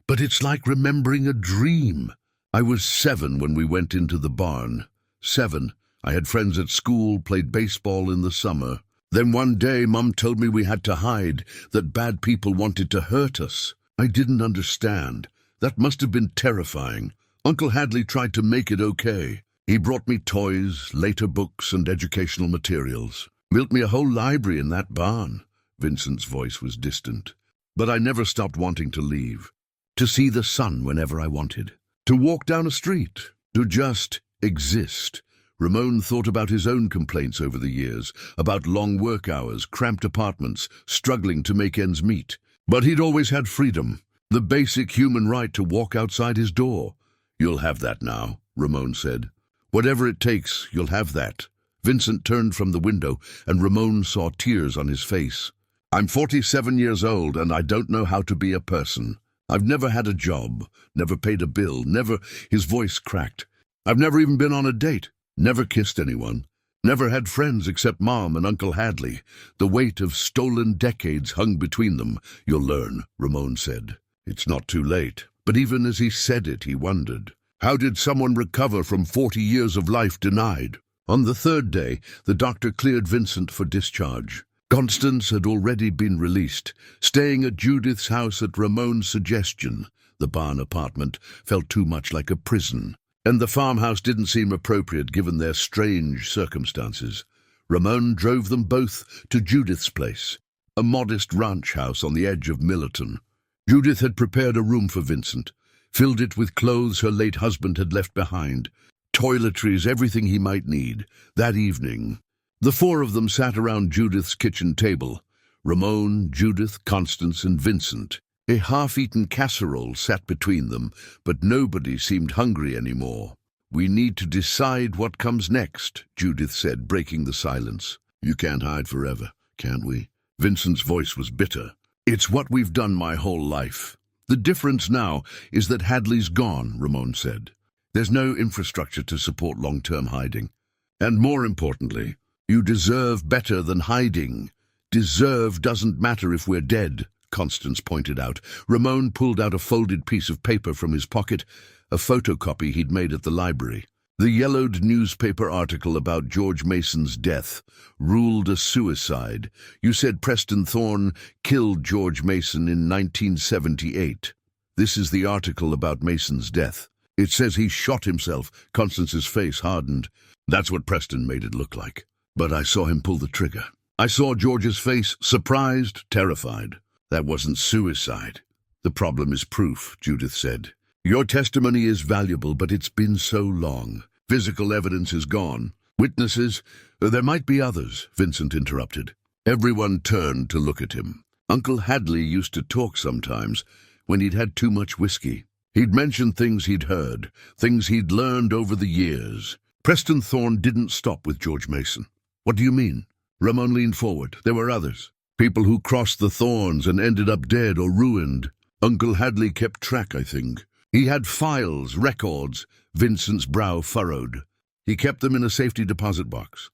But it's like remembering a dream. I was 7 when we went into the barn. 7. I had friends at school, played baseball in the summer. Then one day, Mum told me we had to hide, that bad people wanted to hurt us. I didn't understand. That must have been terrifying. Uncle Hadley tried to make it okay. He brought me toys, later books, and educational materials. Built me a whole library in that barn. Vincent's voice was distant. But I never stopped wanting to leave. To see the sun whenever I wanted. To walk down a street. To just exist. Ramon thought about his own complaints over the years, about long work hours, cramped apartments, struggling to make ends meet. But he'd always had freedom, the basic human right to walk outside his door. You'll have that now, Ramon said. Whatever it takes, you'll have that. Vincent turned from the window, and Ramon saw tears on his face. I'm 47 years old, and I don't know how to be a person. I've never had a job, never paid a bill, never... His voice cracked. I've never even been on a date. Never kissed anyone. Never had friends except Mom and Uncle Hadley. The weight of stolen decades hung between them. You'll learn, Ramon said. It's not too late. But even as he said it, he wondered. How did someone recover from 40 years of life denied? On the 3rd day, the doctor cleared Vincent for discharge. Constance had already been released, staying at Judith's house at Ramon's suggestion. The barn apartment felt too much like a prison, and the farmhouse didn't seem appropriate given their strange circumstances. Ramon drove them both to Judith's place, a modest ranch house on the edge of Millerton. Judith had prepared a room for Vincent, filled it with clothes her late husband had left behind, toiletries, everything he might need. That evening, the four of them sat around Judith's kitchen table. Ramon, Judith, Constance, and Vincent. A half-eaten casserole sat between them, but nobody seemed hungry anymore. "We need to decide what comes next," Judith said, breaking the silence. "You can't hide forever, can't we?" Vincent's voice was bitter. "It's what we've done my whole life. The difference now is that Hadley's gone," Ramon said. "There's no infrastructure to support long-term hiding. And more importantly, you deserve better than hiding. Deserve doesn't matter if we're dead," Constance pointed out. Ramon pulled out a folded piece of paper from his pocket, a photocopy he'd made at the library. The yellowed newspaper article about George Mason's death, ruled a suicide. "You said Preston Thorne killed George Mason in 1978. This is the article about Mason's death. It says he shot himself." Constance's face hardened. "That's what Preston made it look like. But I saw him pull the trigger. I saw George's face, surprised, terrified. That wasn't suicide." "The problem is proof," Judith said. "Your testimony is valuable, but it's been so long. Physical evidence is gone. Witnesses? There might be others," Vincent interrupted. Everyone turned to look at him. Uncle Hadley used to talk sometimes, when he'd had too much whiskey. He'd mention things he'd heard, things he'd learned over the years. "Preston Thorne didn't stop with George Mason." "What do you mean?" Ramon leaned forward. "There were others. People who crossed the thorns and ended up dead or ruined. Uncle Hadley kept track, I think. He had files, records." Vincent's brow furrowed. "He kept them in a safety deposit box.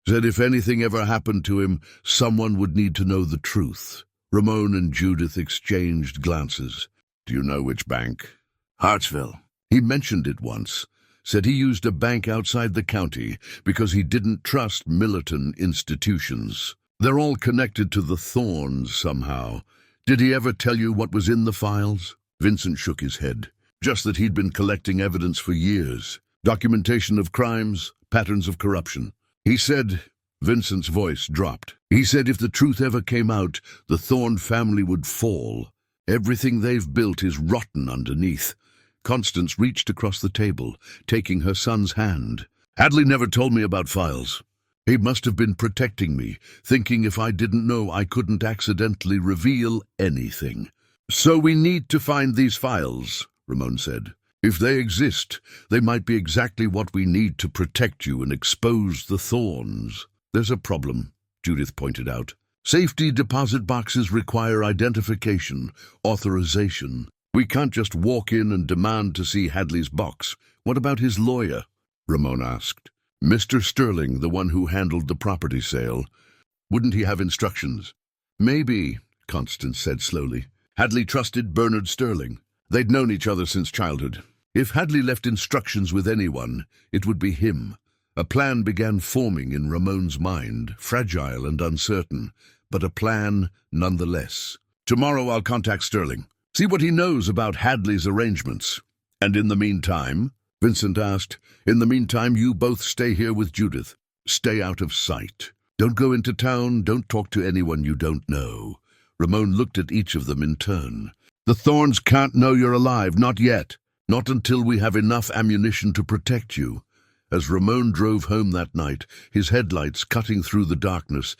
Said if anything ever happened to him, someone would need to know the truth." Ramon and Judith exchanged glances. "Do you know which bank?" "Hartsville. He mentioned it once. Said he used a bank outside the county because he didn't trust Millerton institutions. They're all connected to the Thorns somehow. Did he ever tell you what was in the files?" Vincent shook his head. "Just that he'd been collecting evidence for years. Documentation of crimes, patterns of corruption. He said," Vincent's voice dropped, "he said if the truth ever came out, the Thorne family would fall. Everything they've built is rotten underneath." Constance reached across the table, taking her son's hand. "Hadley never told me about files. He must have been protecting me, thinking if I didn't know I couldn't accidentally reveal anything." "So we need to find these files," Ramon said. "If they exist, they might be exactly what we need to protect you and expose the Thorns." "There's a problem," Judith pointed out. "Safety deposit boxes require identification, authorization. We can't just walk in and demand to see Hadley's box. What about his lawyer?" Ramon asked. "Mr. Sterling, the one who handled the property sale. Wouldn't he have instructions?" "Maybe," Constance said slowly. "Hadley trusted Bernard Sterling. They'd known each other since childhood. If Hadley left instructions with anyone, it would be him." A plan began forming in Ramon's mind, fragile and uncertain, but a plan nonetheless. "Tomorrow I'll contact Sterling. See what he knows about Hadley's arrangements." "And in the meantime?" Vincent asked. "In the meantime, you both stay here with Judith. Stay out of sight. Don't go into town, don't talk to anyone you don't know." Ramon looked at each of them in turn. "The Thorns can't know you're alive, not yet. Not until we have enough ammunition to protect you." As Ramon drove home that night, his headlights cutting through the darkness,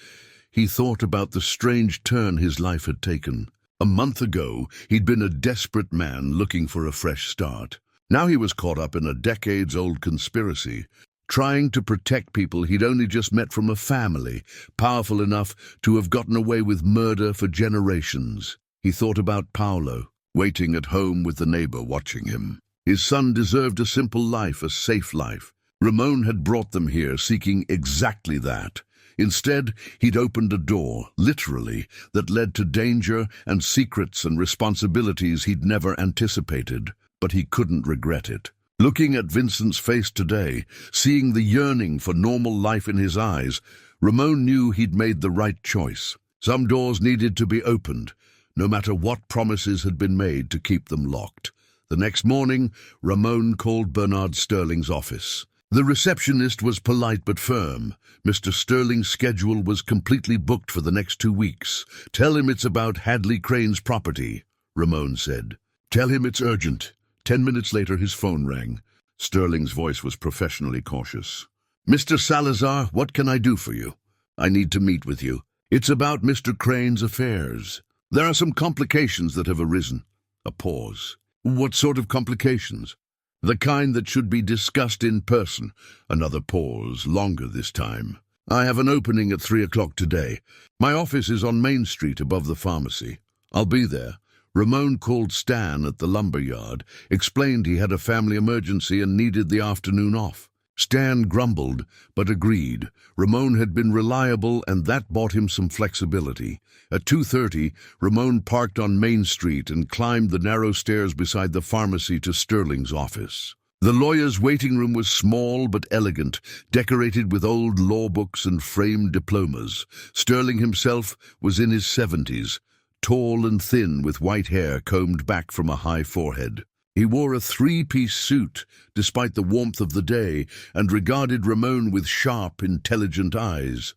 he thought about the strange turn his life had taken. A month ago, he'd been a desperate man looking for a fresh start. Now he was caught up in a decades-old conspiracy, trying to protect people he'd only just met from a family, powerful enough to have gotten away with murder for generations. He thought about Paolo, waiting at home with the neighbor watching him. His son deserved a simple life, a safe life. Ramon had brought them here seeking exactly that. Instead, he'd opened a door, literally, that led to danger and secrets and responsibilities he'd never anticipated. But he couldn't regret it. Looking at Vincent's face today, seeing the yearning for normal life in his eyes, Ramon knew he'd made the right choice. Some doors needed to be opened, no matter what promises had been made to keep them locked. The next morning, Ramon called Bernard Sterling's office. The receptionist was polite but firm. Mr. Sterling's schedule was completely booked for the next 2 weeks. "Tell him it's about Hadley Crane's property," Ramon said. "Tell him it's urgent." 10 minutes later, his phone rang. Sterling's voice was professionally cautious. "Mr. Salazar, what can I do for you? I need to meet with you. It's about Mr. Crane's affairs. There are some complications that have arisen." A pause. "What sort of complications?" "The kind that should be discussed in person." Another pause, longer this time. "I have an opening at 3 o'clock today. My office is on Main Street above the pharmacy. I'll be there." Ramon called Stan at the lumber yard, explained he had a family emergency and needed the afternoon off. Stan grumbled, but agreed. Ramon had been reliable, and that bought him some flexibility. At 2:30, Ramon parked on Main Street and climbed the narrow stairs beside the pharmacy to Sterling's office. The lawyer's waiting room was small but elegant, decorated with old law books and framed diplomas. Sterling himself was in his 70s, tall and thin with white hair combed back from a high forehead. He wore a 3-piece suit, despite the warmth of the day, and regarded Ramon with sharp, intelligent eyes.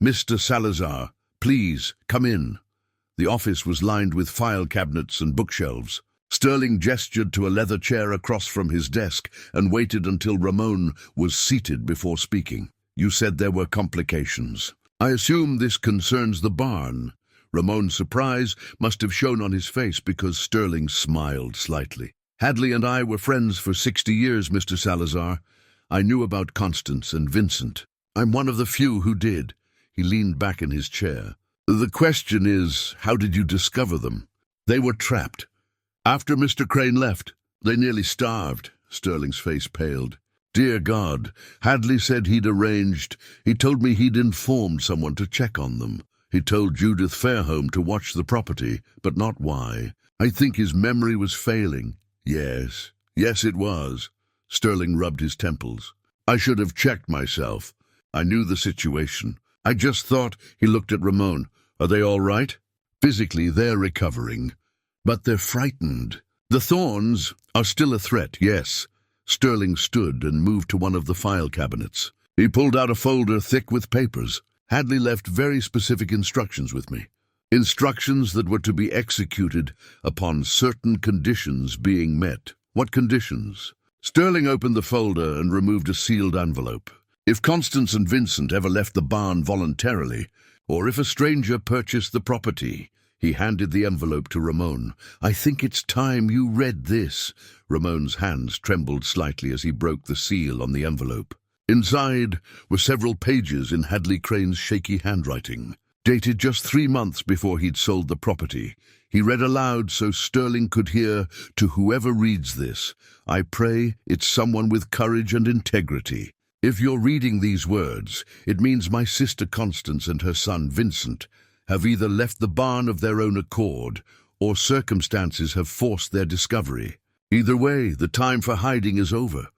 "Mr. Salazar, please, come in." The office was lined with file cabinets and bookshelves. Sterling gestured to a leather chair across from his desk and waited until Ramon was seated before speaking. "You said there were complications. I assume this concerns the barn." Ramon's surprise must have shown on his face because Sterling smiled slightly. "Hadley and I were friends for 60 years, Mr. Salazar. I knew about Constance and Vincent. I'm one of the few who did." He leaned back in his chair. "The question is, how did you discover them?" "They were trapped. After Mr. Crane left, they nearly starved." Sterling's face paled. "Dear God, Hadley said he told me he'd informed someone to check on them. He told Judith Fairholme to watch the property, but not why. I think his memory was failing." Yes, it was." Sterling rubbed his temples. "I should have checked myself. I knew the situation. I just thought," he looked at Ramon, "are they all right?" "Physically, they're recovering. But they're frightened. The Thorns are still a threat, yes." Sterling stood and moved to one of the file cabinets. He pulled out a folder thick with papers. "Hadley left very specific instructions with me. Instructions that were to be executed upon certain conditions being met." "What conditions?" Sterling opened the folder and removed a sealed envelope. "If Constance and Vincent ever left the barn voluntarily, or if a stranger purchased the property." He handed the envelope to Ramon. "I think it's time you read this." Ramon's hands trembled slightly as he broke the seal on the envelope. Inside were several pages in Hadley Crane's shaky handwriting, dated just 3 months before he'd sold the property. He read aloud so Sterling could hear, "To whoever reads this, I pray it's someone with courage and integrity. If you're reading these words, it means my sister Constance and her son Vincent have either left the barn of their own accord, or circumstances have forced their discovery. Either way, the time for hiding is over.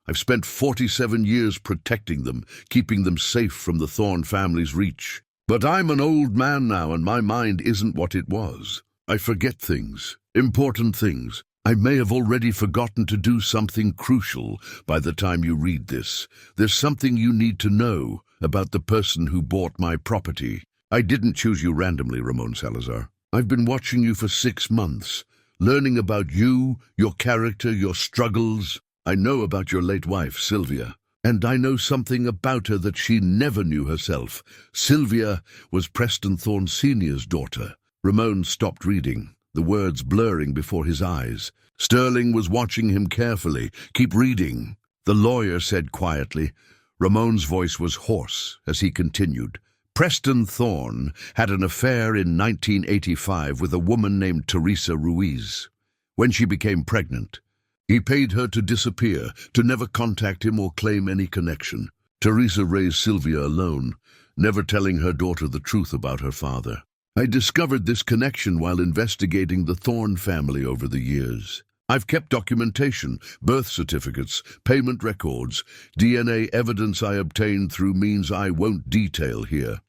I've spent 47 years protecting them, keeping them safe from the Thorne family's reach. But I'm an old man now, and my mind isn't what it was. I forget things, important things. I may have already forgotten to do something crucial by the time you read this. There's something you need to know about the person who bought my property. I didn't choose you randomly, Ramon Salazar. I've been watching you for 6 months, learning about you, your character, your struggles. I know about your late wife, Sylvia. And I know something about her that she never knew herself. Sylvia was Preston Thorne Sr.'s daughter." Ramon stopped reading, the words blurring before his eyes. Sterling was watching him carefully. "Keep reading," the lawyer said quietly. Ramon's voice was hoarse as he continued. "Preston Thorne had an affair in 1985 with a woman named Teresa Ruiz. When she became pregnant, he paid her to disappear, to never contact him or claim any connection. Teresa raised Sylvia alone, never telling her daughter the truth about her father. I discovered this connection while investigating the Thorne family over the years. I've kept documentation, birth certificates, payment records, DNA evidence I obtained through means I won't detail here.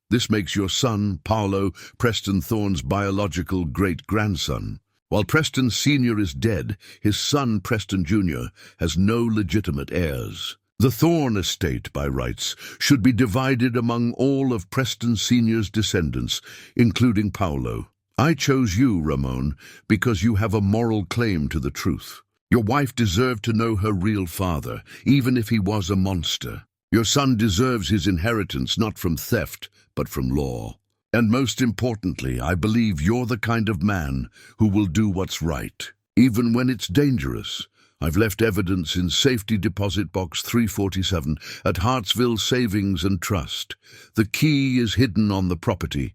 This makes your son, Paolo, Preston Thorne's biological great-grandson. While Preston Sr. is dead, his son, Preston Jr., has no legitimate heirs. The Thorne estate, by rights, should be divided among all of Preston Sr.'s descendants, including Paolo. I chose you, Ramon, because you have a moral claim to the truth. Your wife deserved to know her real father, even if he was a monster. Your son deserves his inheritance not from theft, but from law. And most importantly, I believe you're the kind of man who will do what's right, even when it's dangerous. I've left evidence in Safety Deposit Box 347 at Hartsville Savings and Trust. The key is hidden on the property,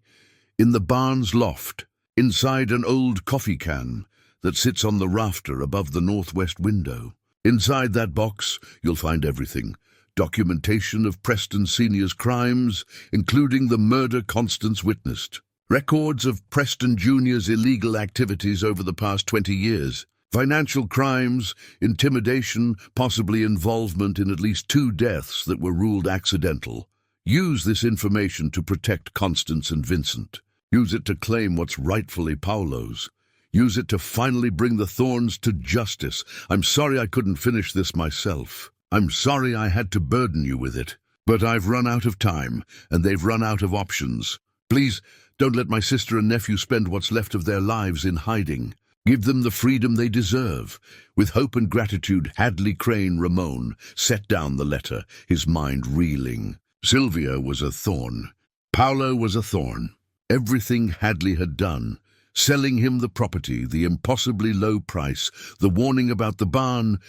in the barn's loft, inside an old coffee can that sits on the rafter above the northwest window. Inside that box, you'll find everything. Documentation of Preston Sr.'s crimes, including the murder Constance witnessed. Records of Preston Jr.'s illegal activities over the past 20 years. Financial crimes, intimidation, possibly involvement in at least 2 deaths that were ruled accidental. Use this information to protect Constance and Vincent. Use it to claim what's rightfully Paolo's. Use it to finally bring the Thornes to justice. I'm sorry I couldn't finish this myself. I'm sorry I had to burden you with it. But I've run out of time, and they've run out of options. Please, don't let my sister and nephew spend what's left of their lives in hiding. Give them the freedom they deserve. With hope and gratitude, Hadley Crane Ramon set down the letter, his mind reeling. Sylvia was a Thorne. Paolo was a Thorne. Everything Hadley had done, selling him the property, the impossibly low price, the warning about the barn,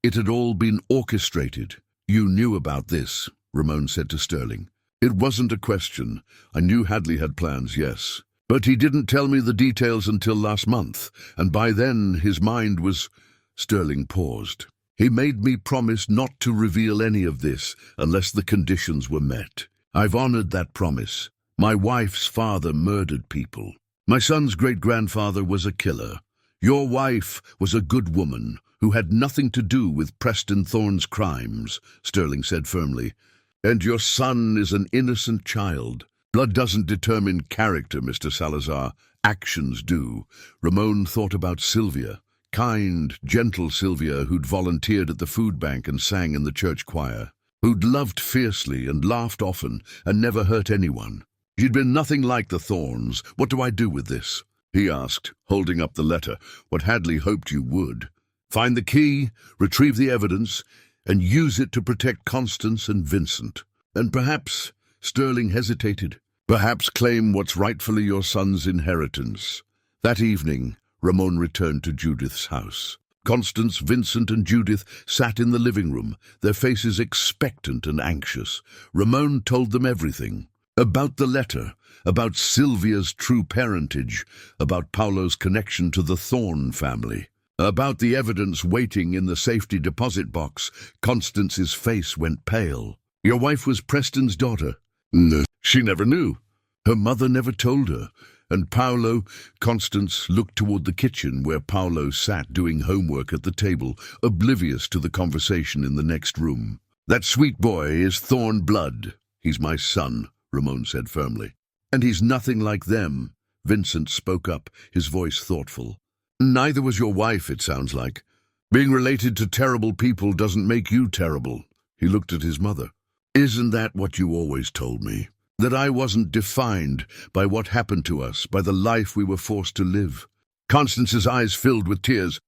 it had all been orchestrated. You knew about this, Ramon said to Sterling. It wasn't a question. I knew Hadley had plans, yes. But he didn't tell me the details until last month, and by then his mind was... Sterling paused. He made me promise not to reveal any of this unless the conditions were met. I've honored that promise. My wife's father murdered people. My son's great-grandfather was a killer. Your wife was a good woman who had nothing to do with Preston Thorne's crimes, Sterling said firmly. And your son is an innocent child. Blood doesn't determine character, Mr. Salazar. Actions do. Ramon thought about Sylvia. Kind, gentle Sylvia who'd volunteered at the food bank and sang in the church choir. Who'd loved fiercely and laughed often and never hurt anyone. She'd been nothing like the Thornes. What do I do with this? He asked, holding up the letter, what Hadley hoped you would. Find the key, retrieve the evidence, and use it to protect Constance and Vincent. And perhaps, Sterling hesitated, perhaps claim what's rightfully your son's inheritance. That evening, Ramon returned to Judith's house. Constance, Vincent, and Judith sat in the living room, their faces expectant and anxious. Ramon told them everything. About the letter, about Sylvia's true parentage, about Paolo's connection to the Thorne family. About the evidence waiting in the safety deposit box. Constance's face went pale. Your wife was Preston's daughter. No, she never knew. Her mother never told her. And Paolo, Constance looked toward the kitchen where Paolo sat doing homework at the table, oblivious to the conversation in the next room. That sweet boy is Thorne blood. He's my son, Ramon said firmly. And he's nothing like them. Vincent spoke up, his voice thoughtful. Neither was your wife, it sounds like. Being related to terrible people doesn't make you terrible. He looked at his mother. Isn't that what you always told me? That I wasn't defined by what happened to us, by the life we were forced to live. Constance's eyes filled with tears.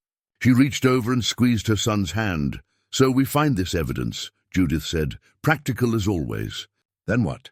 She reached over and squeezed her son's hand. So we find this evidence, Judith said, practical as always. Then what?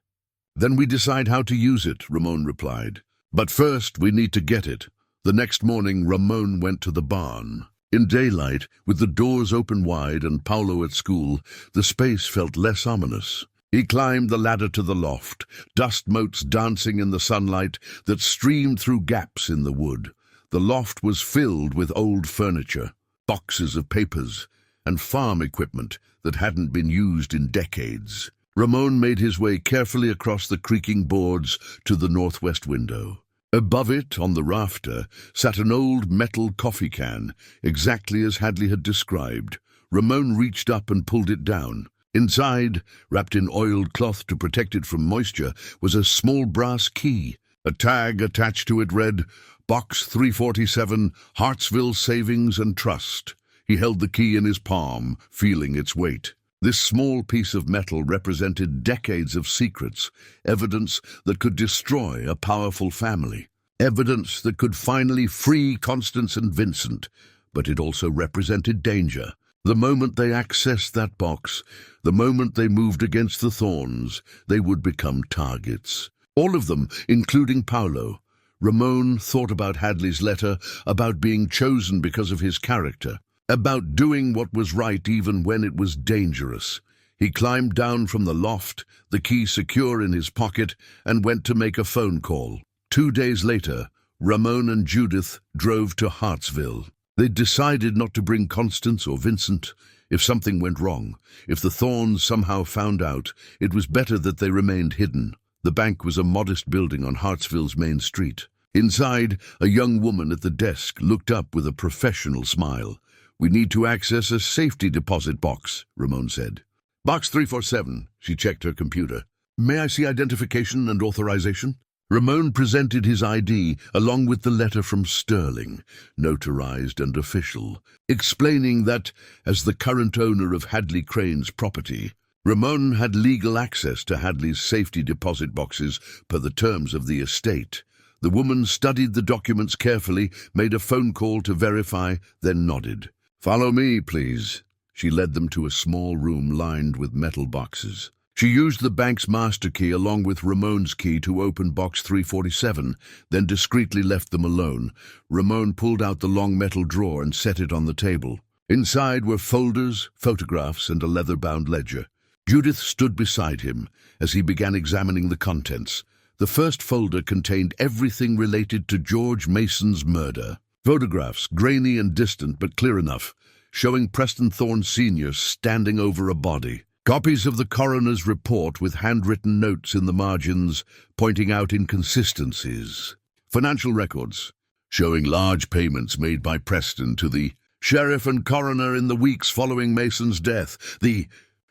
Then we decide how to use it, Ramon replied. But first we need to get it. The next morning, Ramon went to the barn. In daylight, with the doors open wide and Paolo at school, the space felt less ominous. He climbed the ladder to the loft, dust motes dancing in the sunlight that streamed through gaps in the wood. The loft was filled with old furniture, boxes of papers, and farm equipment that hadn't been used in decades. Ramon made his way carefully across the creaking boards to the northwest window. Above it, on the rafter, sat an old metal coffee can, exactly as Hadley had described. Ramon reached up and pulled it down. Inside, wrapped in oiled cloth to protect it from moisture, was a small brass key. A tag attached to it read, Box 347, Hartsville Savings and Trust. He held the key in his palm, feeling its weight. This small piece of metal represented decades of secrets, evidence that could destroy a powerful family, evidence that could finally free Constance and Vincent, but it also represented danger. The moment they accessed that box, the moment they moved against the thorns, they would become targets. All of them, including Paolo. Ramon thought about Hadley's letter, about being chosen because of his character, about doing what was right even when it was dangerous. He climbed down from the loft, the key secure in his pocket, and went to make a phone call. 2 days later, Ramon and Judith drove to Hartsville. They decided not to bring Constance or Vincent. If something went wrong, if the Thorns somehow found out, it was better that they remained hidden. The bank was a modest building on Hartsville's main street. Inside, a young woman at the desk looked up with a professional smile. "We need to access a safety deposit box," Ramon said. "Box 347, she checked her computer. "May I see identification and authorization?" Ramon presented his ID along with the letter from Sterling, notarized and official, explaining that, as the current owner of Hadley Crane's property, Ramon had legal access to Hadley's safety deposit boxes per the terms of the estate. The woman studied the documents carefully, made a phone call to verify, then nodded. "Follow me, please." She led them to a small room lined with metal boxes. She used the bank's master key along with Ramon's key to open box 347, then discreetly left them alone. Ramon pulled out the long metal drawer and set it on the table. Inside were folders, photographs, and a leather-bound ledger. Judith stood beside him as he began examining the contents. The first folder contained everything related to George Mason's murder. Photographs, grainy and distant but clear enough, showing Preston Thorne Sr. standing over a body. Copies of the coroner's report with handwritten notes in the margins pointing out inconsistencies. Financial records, showing large payments made by Preston to the sheriff and coroner in the weeks following Mason's death. The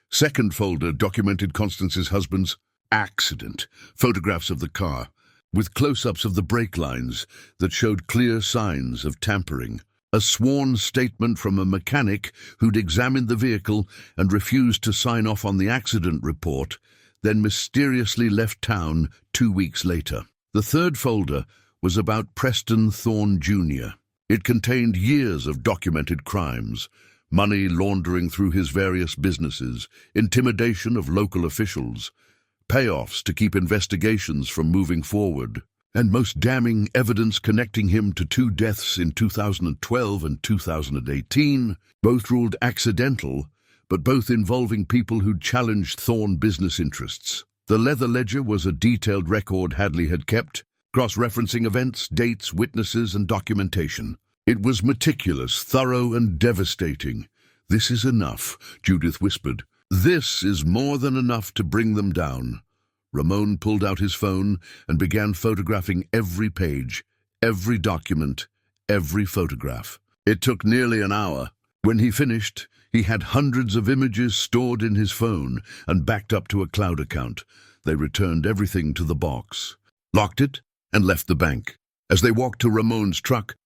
second folder documented Constance's husband's accident, photographs of the car, with close-ups of the brake lines that showed clear signs of tampering. A sworn statement from a mechanic who'd examined the vehicle and refused to sign off on the accident report, then mysteriously left town 2 weeks later. The third folder was about Preston Thorne Jr. It contained years of documented crimes, money laundering through his various businesses, intimidation of local officials, payoffs to keep investigations from moving forward, and most damning evidence connecting him to 2 deaths in 2012 and 2018, both ruled accidental, but both involving people who'd challenged Thorne business interests. The leather ledger was a detailed record Hadley had kept, cross-referencing events, dates, witnesses, and documentation. It was meticulous, thorough, and devastating. "This is enough," Judith whispered. "This is more than enough to bring them down." Ramon pulled out his phone and began photographing every page, every document, every photograph. It took nearly an hour. When he finished, he had hundreds of images stored in his phone and backed up to a cloud account. They returned everything to the box, locked it, and left the bank. As they walked to Ramon's truck,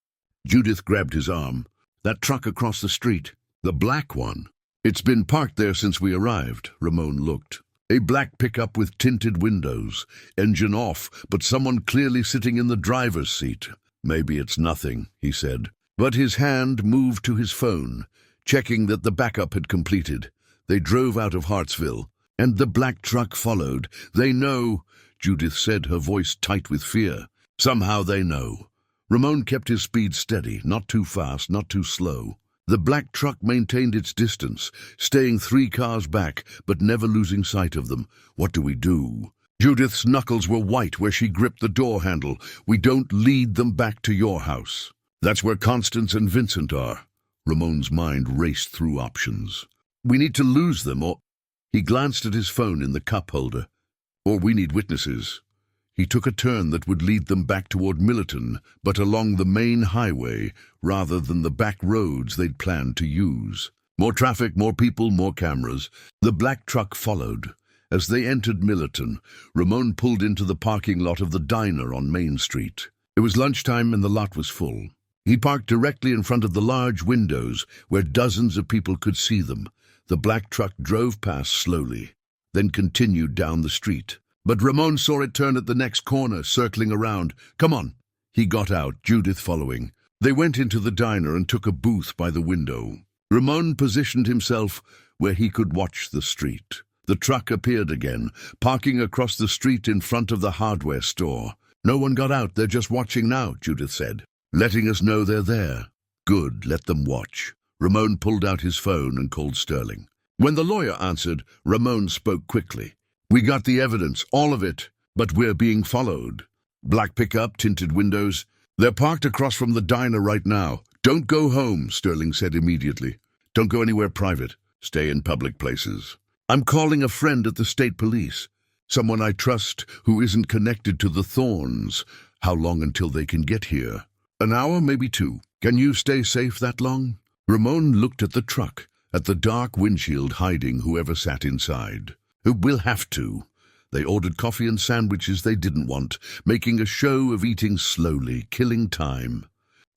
Judith grabbed his arm. "That truck across the street, the black one. It's been parked there since we arrived." Ramon looked. A black pickup with tinted windows, engine off, but someone clearly sitting in the driver's seat. "Maybe it's nothing," he said. But his hand moved to his phone, checking that the backup had completed. They drove out of Hartsville, and the black truck followed. "They know," Judith said, her voice tight with fear. "Somehow they know." Ramon kept his speed steady, not too fast, not too slow. The black truck maintained its distance, staying 3 cars back, but never losing sight of them. "What do we do?" Judith's knuckles were white where she gripped the door handle. "We don't lead them back to your house. That's where Constance and Vincent are." Ramon's mind raced through options. "We need to lose them, or—" He glanced at his phone in the cup holder. "Or we need witnesses." He took a turn that would lead them back toward Millerton, but along the main highway rather than the back roads they'd planned to use. More traffic, more people, more cameras. The black truck followed. As they entered Millerton, Ramon pulled into the parking lot of the diner on Main Street. It was lunchtime and the lot was full. He parked directly in front of the large windows where dozens of people could see them. The black truck drove past slowly, then continued down the street. But Ramon saw it turn at the next corner, circling around. "Come on." He got out, Judith following. They went into the diner and took a booth by the window. Ramon positioned himself where he could watch the street. The truck appeared again, parking across the street in front of the hardware store. "No one got out, they're just watching now," Judith said, "letting us know they're there." "Good, let them watch." Ramon pulled out his phone and called Sterling. When the lawyer answered, Ramon spoke quickly. "We got the evidence, all of it, but we're being followed." Black pickup, tinted windows. "They're parked across from the diner right now." "Don't go home," Sterling said immediately. "Don't go anywhere private. Stay in public places." "I'm calling a friend at the state police. Someone I trust who isn't connected to the Thorns. How long until they can get here?" "An hour, maybe 2. Can you stay safe that long?" Ramon looked at the truck, at the dark windshield hiding whoever sat inside. "We'll have to." They ordered coffee and sandwiches they didn't want, making a show of eating slowly, killing time.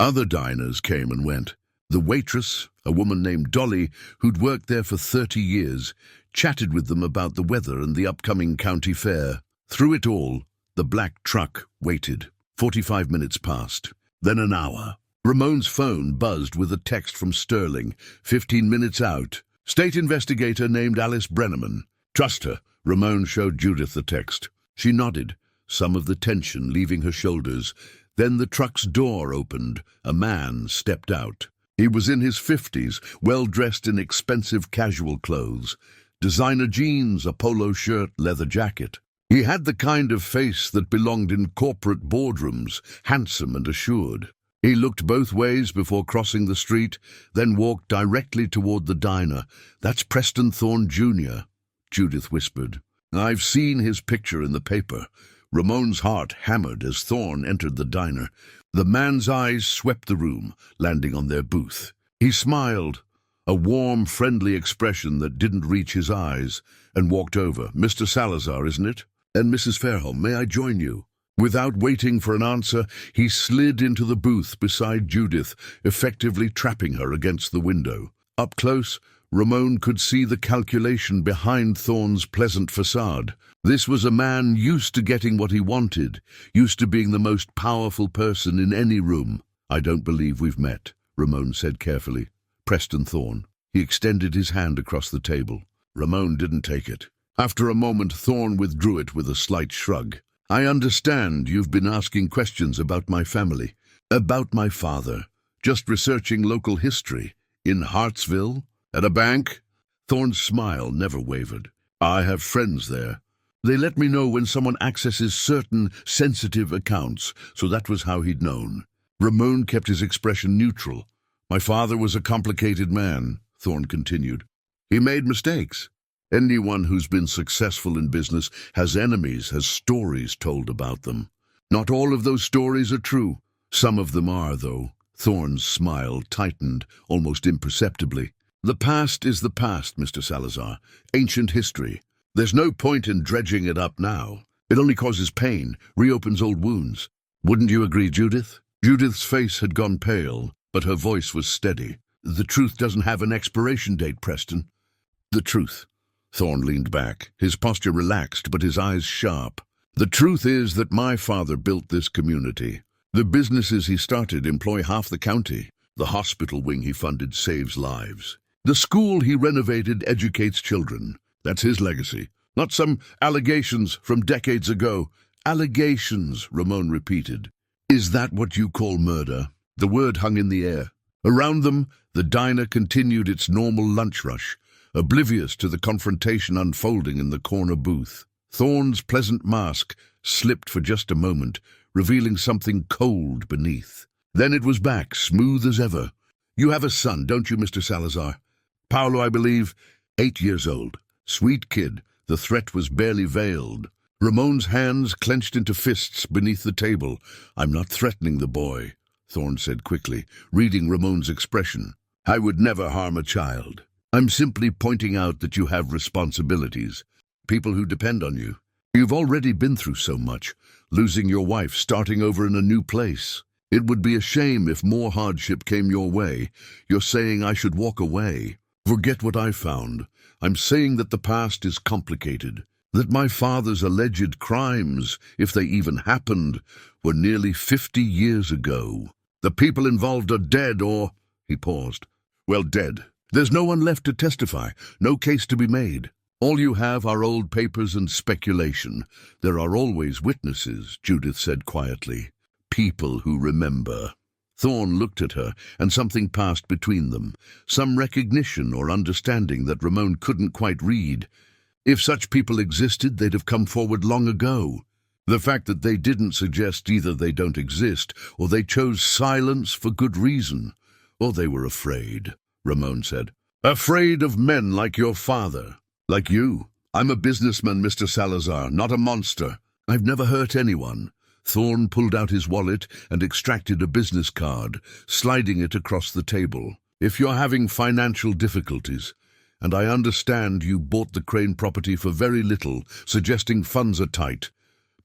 Other diners came and went. The waitress, a woman named Dolly, who'd worked there for 30 years, chatted with them about the weather and the upcoming county fair. Through it all, the black truck waited. 45 minutes passed, then an hour. Ramon's phone buzzed with a text from Sterling, 15 minutes out. "State investigator named Alice Brenneman. Trust her." Ramon showed Judith the text. She nodded, some of the tension leaving her shoulders. Then the truck's door opened. A man stepped out. He was in his 50s, well-dressed in expensive casual clothes. Designer jeans, a polo shirt, leather jacket. He had the kind of face that belonged in corporate boardrooms, handsome and assured. He looked both ways before crossing the street, then walked directly toward the diner. "That's Preston Thorne, Jr., Judith whispered. "I've seen his picture in the paper." Ramon's heart hammered as Thorne entered the diner. The man's eyes swept the room, landing on their booth. He smiled, a warm, friendly expression that didn't reach his eyes, and walked over. "Mr. Salazar, isn't it? And Mrs. Fairholme, may I join you?" Without waiting for an answer, he slid into the booth beside Judith, effectively trapping her against the window. Up close, Ramon could see the calculation behind Thorne's pleasant facade. This was a man used to getting what he wanted, used to being the most powerful person in any room. "I don't believe we've met," Ramon said carefully. "Preston Thorne." He extended his hand across the table. Ramon didn't take it. After a moment, Thorne withdrew it with a slight shrug. "I understand you've been asking questions about my family, about my father, just researching local history. In Hartsville? At a bank?" Thorne's smile never wavered. "I have friends there. They let me know when someone accesses certain sensitive accounts, so that was how he'd known." Ramon kept his expression neutral. "My father was a complicated man," Thorne continued. "He made mistakes. Anyone who's been successful in business has enemies, has stories told about them. Not all of those stories are true. Some of them are, though." Thorne's smile tightened, almost imperceptibly. "The past is the past, Mr. Salazar. Ancient history. There's no point in dredging it up now. It only causes pain, reopens old wounds. Wouldn't you agree, Judith?" Judith's face had gone pale, but her voice was steady. "The truth doesn't have an expiration date, Preston." "The truth." Thorne leaned back, his posture relaxed, but his eyes sharp. "The truth is that my father built this community. The businesses he started employ half the county. The hospital wing he funded saves lives. The school he renovated educates children. That's his legacy. Not some allegations from decades ago." "Allegations," Ramon repeated. "Is that what you call murder?" The word hung in the air. Around them, the diner continued its normal lunch rush, oblivious to the confrontation unfolding in the corner booth. Thorne's pleasant mask slipped for just a moment, revealing something cold beneath. Then it was back, smooth as ever. "You have a son, don't you, Mr. Salazar? Paolo, I believe, 8 years old. Sweet kid." The threat was barely veiled. Ramon's hands clenched into fists beneath the table. "I'm not threatening the boy," Thorne said quickly, reading Ramon's expression. "I would never harm a child. I'm simply pointing out that you have responsibilities, people who depend on you. You've already been through so much, losing your wife, starting over in a new place. It would be a shame if more hardship came your way. You're saying I should walk away. Forget what I found. I'm saying that the past is complicated, that my father's alleged crimes, if they even happened, were nearly 50 years ago. The people involved are dead or—" He paused. "Well, dead. There's no one left to testify, no case to be made. All you have are old papers and speculation. There are always witnesses," Judith said quietly. "People who remember." Thorne looked at her, and something passed between them, some recognition or understanding that Ramon couldn't quite read. If such people existed, they'd have come forward long ago. The fact that they didn't suggests either they don't exist, or they chose silence for good reason. Or they were afraid, Ramon said. "Afraid of men like your father. Like you. I'm a businessman, Mr. Salazar, not a monster. I've never hurt anyone." Thorne pulled out his wallet and extracted a business card, sliding it across the table. "If you're having financial difficulties, and I understand you bought the Crane property for very little, suggesting funds are tight,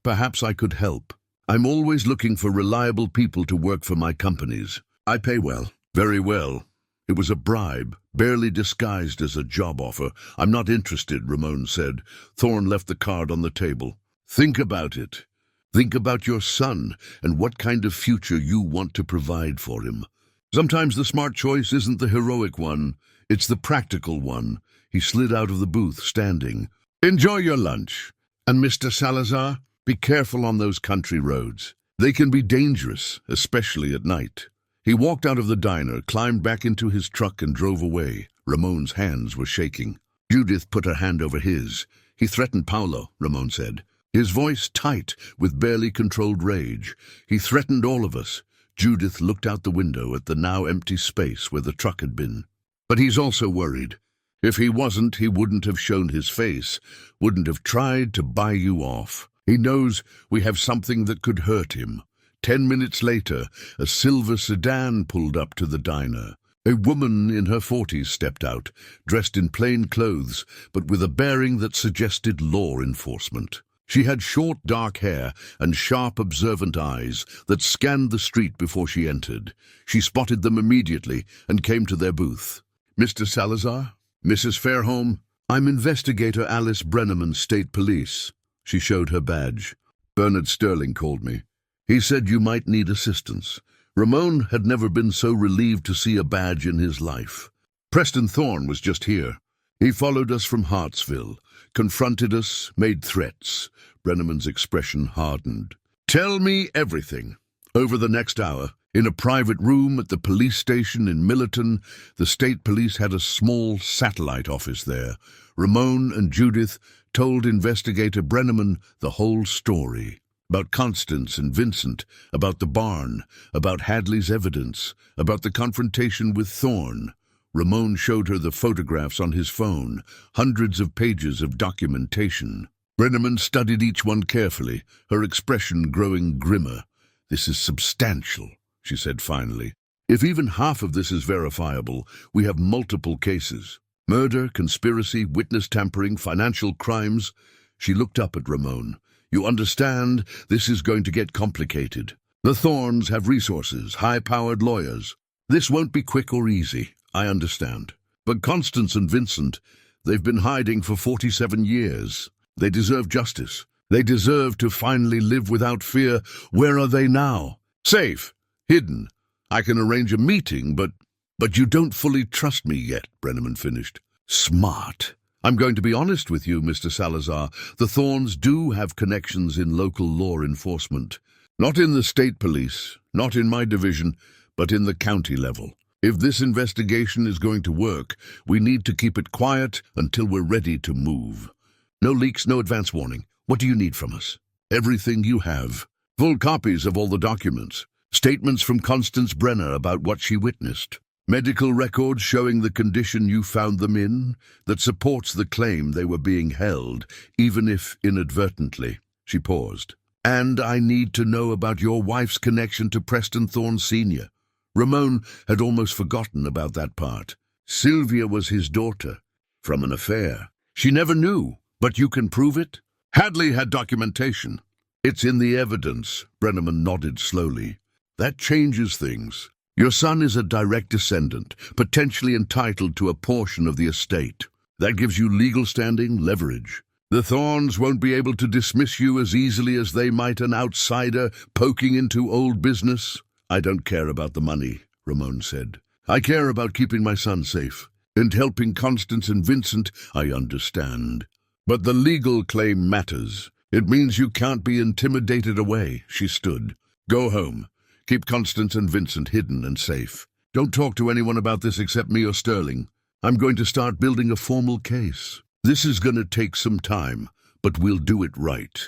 perhaps I could help. I'm always looking for reliable people to work for my companies. I pay well." "Very well." It was a bribe, barely disguised as a job offer. "I'm not interested," Ramon said. Thorne left the card on the table. "Think about it. Think about your son and what kind of future you want to provide for him. Sometimes the smart choice isn't the heroic one, it's the practical one." He slid out of the booth, standing. "Enjoy your lunch. And Mr. Salazar, be careful on those country roads. They can be dangerous, especially at night." He walked out of the diner, climbed back into his truck and drove away. Ramon's hands were shaking. Judith put her hand over his. "He threatened Paulo," Ramon said, his voice tight with barely controlled rage. "He threatened all of us." Judith looked out the window at the now empty space where the truck had been. "But he's also worried. If he wasn't, he wouldn't have shown his face, wouldn't have tried to buy you off. He knows we have something that could hurt him." 10 minutes later, a silver sedan pulled up to the diner. A woman in her 40s stepped out, dressed in plain clothes, but with a bearing that suggested law enforcement. She had short, dark hair and sharp, observant eyes that scanned the street before she entered. She spotted them immediately and came to their booth. "Mr. Salazar? Mrs. Fairholme? I'm Investigator Alice Brenneman, State Police." She showed her badge. "Bernard Sterling called me. He said you might need assistance." Ramon had never been so relieved to see a badge in his life. "Preston Thorne was just here. He followed us from Hartsville, confronted us, made threats." Brenneman's expression hardened. "Tell me everything." Over the next hour, in a private room at the police station in Millerton, the state police had a small satellite office there. Ramon and Judith told Investigator Brenneman the whole story. About Constance and Vincent, about the barn, about Hadley's evidence, about the confrontation with Thorne. Ramon showed her the photographs on his phone, hundreds of pages of documentation. Brenneman studied each one carefully, her expression growing grimmer. "This is substantial," she said finally. "If even half of this is verifiable, we have multiple cases. Murder, conspiracy, witness tampering, financial crimes." She looked up at Ramon. "You understand, this is going to get complicated. The Thornes have resources, high-powered lawyers. This won't be quick or easy, I understand. But Constance and Vincent, they've been hiding for 47 years. They deserve justice. They deserve to finally live without fear. Where are they now? Safe. Hidden. I can arrange a meeting, but you don't fully trust me yet," Brenneman finished. "Smart. I'm going to be honest with you, Mr. Salazar. The Thornes do have connections in local law enforcement. Not in the state police, not in my division, but in the county level. If this investigation is going to work, we need to keep it quiet until we're ready to move. No leaks, no advance warning. What do you need from us?" "Everything you have. Full copies of all the documents. Statements from Constance Brenner about what she witnessed. Medical records showing the condition you found them in that supports the claim they were being held, even if inadvertently. She paused. And I need to know about your wife's connection to Preston Thorne Sr. Ramon had almost forgotten about that part. Sylvia was his daughter, from an affair. She never knew, but you can prove it? Hadley had documentation. It's in the evidence, Brenneman nodded slowly. That changes things. Your son is a direct descendant, potentially entitled to a portion of the estate. That gives you legal standing, leverage. The Thornes won't be able to dismiss you as easily as they might an outsider poking into old business. I don't care about the money, Ramon said. I care about keeping my son safe. And helping Constance and Vincent, I understand. But the legal claim matters. It means you can't be intimidated away. She stood. Go home. Keep Constance and Vincent hidden and safe. Don't talk to anyone about this except me or Sterling. I'm going to start building a formal case. This is going to take some time, but we'll do it right.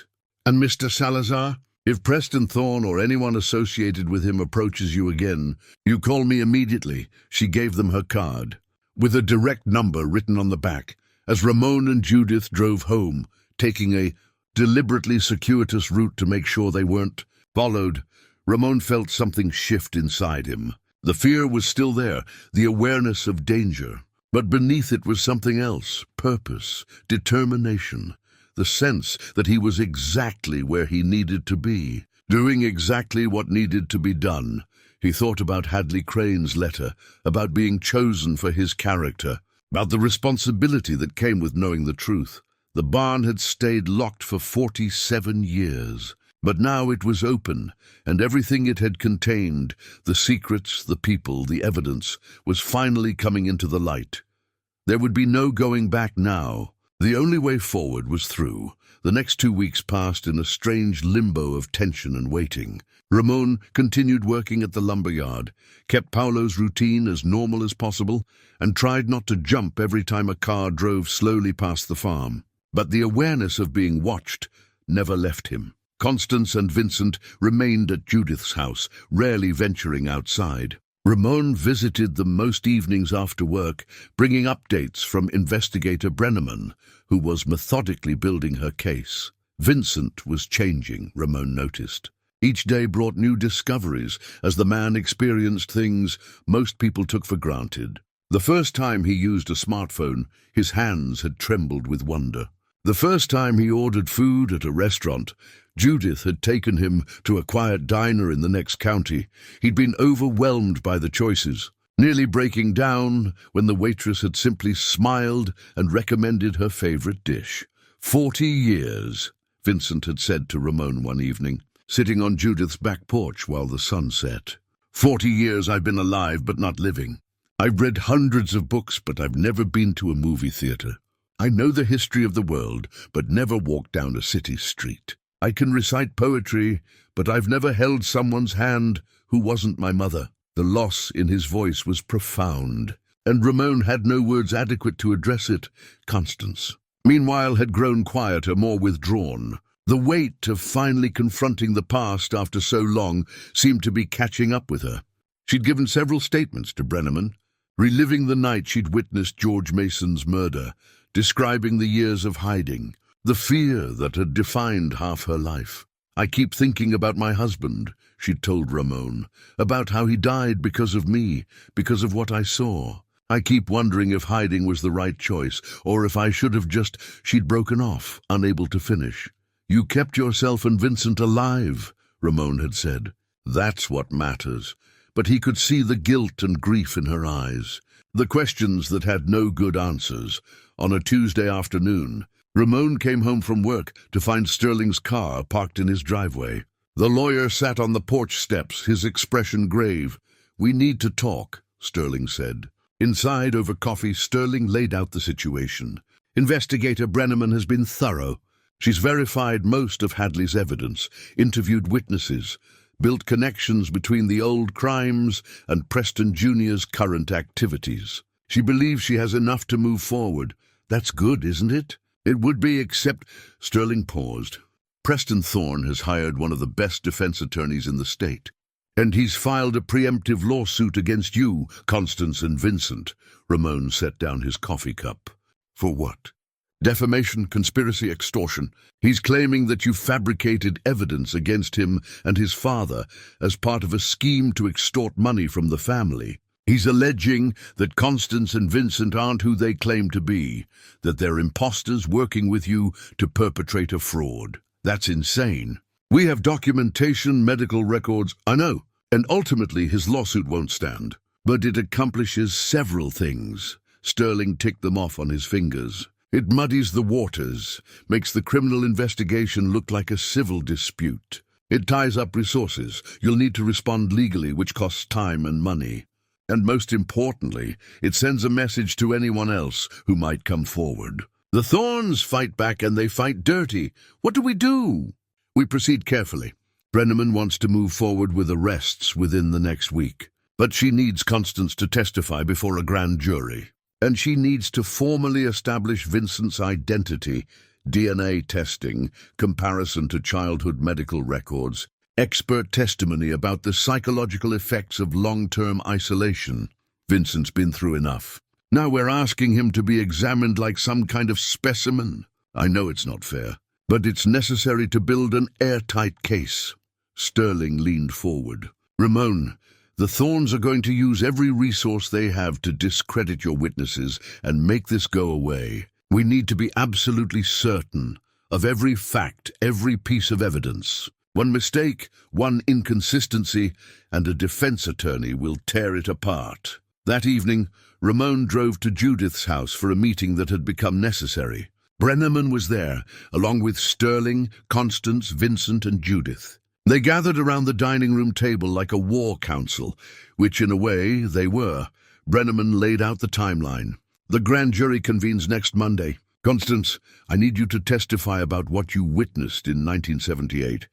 And Mr. Salazar, if Preston Thorne or anyone associated with him approaches you again, you call me immediately. She gave them her card, with a direct number written on the back, as Ramon and Judith drove home, taking a deliberately circuitous route to make sure they weren't followed. Ramon felt something shift inside him. The fear was still there, the awareness of danger. But beneath it was something else, purpose, determination, the sense that he was exactly where he needed to be, doing exactly what needed to be done. He thought about Hadley Crane's letter, about being chosen for his character, about the responsibility that came with knowing the truth. The barn had stayed locked for 47 years, but now it was open, and everything it had contained, the secrets, the people, the evidence, was finally coming into the light. There would be no going back now. The only way forward was through. The next 2 weeks passed in a strange limbo of tension and waiting. Ramon continued working at the lumberyard, kept Paulo's routine as normal as possible, and tried not to jump every time a car drove slowly past the farm. But the awareness of being watched never left him. Constance and Vincent remained at Judith's house, rarely venturing outside. Ramon visited them most evenings after work, bringing updates from investigator Brenneman, who was methodically building her case. Vincent was changing, Ramon noticed. Each day brought new discoveries as the man experienced things most people took for granted. The first time he used a smartphone, his hands had trembled with wonder. The first time he ordered food at a restaurant, Judith had taken him to a quiet diner in the next county. He'd been overwhelmed by the choices, nearly breaking down when the waitress had simply smiled and recommended her favorite dish. 40 years, Vincent had said to Ramon one evening, sitting on Judith's back porch while the sun set. 40 years I've been alive but not living. I've read hundreds of books, but I've never been to a movie theater. I know the history of the world, but never walked down a city street. I can recite poetry, but I've never held someone's hand who wasn't my mother. The loss in his voice was profound, and Ramon had no words adequate to address it. Constance, meanwhile, had grown quieter, more withdrawn. The weight of finally confronting the past after so long seemed to be catching up with her. She'd given several statements to Brenneman, reliving the night she'd witnessed George Mason's murder, describing the years of hiding, the fear that had defined half her life. I keep thinking about my husband, she'd told Ramon, about how he died because of me, because of what I saw. I keep wondering if hiding was the right choice, or if I should have just... She'd broken off, unable to finish. You kept yourself and Vincent alive, Ramon had said. That's what matters. But he could see the guilt and grief in her eyes, the questions that had no good answers. On a Tuesday afternoon, Ramon came home from work to find Sterling's car parked in his driveway. The lawyer sat on the porch steps, his expression grave. We need to talk, Sterling said. Inside, over coffee, Sterling laid out the situation. Investigator Brenneman has been thorough. She's verified most of Hadley's evidence, interviewed witnesses, built connections between the old crimes and Preston Jr.'s current activities. She believes she has enough to move forward. That's good, isn't it? It would be, except... Sterling paused. Preston Thorne has hired one of the best defense attorneys in the state, and he's filed a preemptive lawsuit against you, Constance and Vincent. Ramon set down his coffee cup. For what? Defamation, conspiracy, extortion. He's claiming that you fabricated evidence against him and his father as part of a scheme to extort money from the family. He's alleging that Constance and Vincent aren't who they claim to be, that they're imposters working with you to perpetrate a fraud. That's insane. We have documentation, medical records, I know, and ultimately his lawsuit won't stand. But it accomplishes several things. Sterling ticked them off on his fingers. It muddies the waters, makes the criminal investigation look like a civil dispute. It ties up resources. You'll need to respond legally, which costs time and money. And most importantly, it sends a message to anyone else who might come forward. The Thorns fight back and they fight dirty. What do we do? We proceed carefully. Brenneman wants to move forward with arrests within the next week. But she needs Constance to testify before a grand jury. And she needs to formally establish Vincent's identity, DNA testing, comparison to childhood medical records, expert testimony about the psychological effects of long-term isolation. Vincent's been through enough. Now we're asking him to be examined like some kind of specimen. I know it's not fair, but it's necessary to build an airtight case. Sterling leaned forward. Ramon, the Thorns are going to use every resource they have to discredit your witnesses and make this go away. We need to be absolutely certain of every fact, every piece of evidence. One mistake, one inconsistency, and a defense attorney will tear it apart. That evening, Ramon drove to Judith's house for a meeting that had become necessary. Brenneman was there, along with Sterling, Constance, Vincent, and Judith. They gathered around the dining room table like a war council, which in a way they were. Brenneman laid out the timeline. The grand jury convenes next Monday. Constance, I need you to testify about what you witnessed in 1978.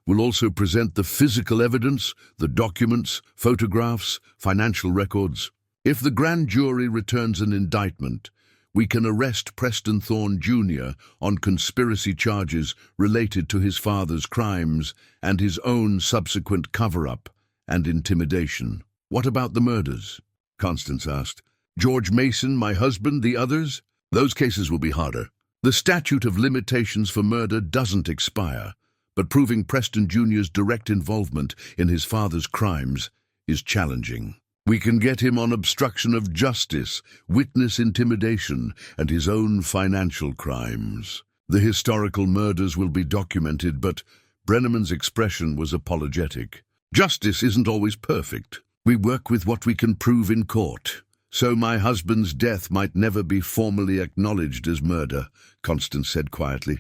We'll also present the physical evidence, the documents, photographs, financial records. If the grand jury returns an indictment, we can arrest Preston Thorne Jr. on conspiracy charges related to his father's crimes and his own subsequent cover-up and intimidation. What about the murders? Constance asked. George Mason, my husband, the others? Those cases will be harder. The statute of limitations for murder doesn't expire, but proving Preston Jr.'s direct involvement in his father's crimes is challenging. We can get him on obstruction of justice, witness intimidation, and his own financial crimes. The historical murders will be documented, but Brenneman's expression was apologetic. Justice isn't always perfect. We work with what we can prove in court. So my husband's death might never be formally acknowledged as murder, Constance said quietly.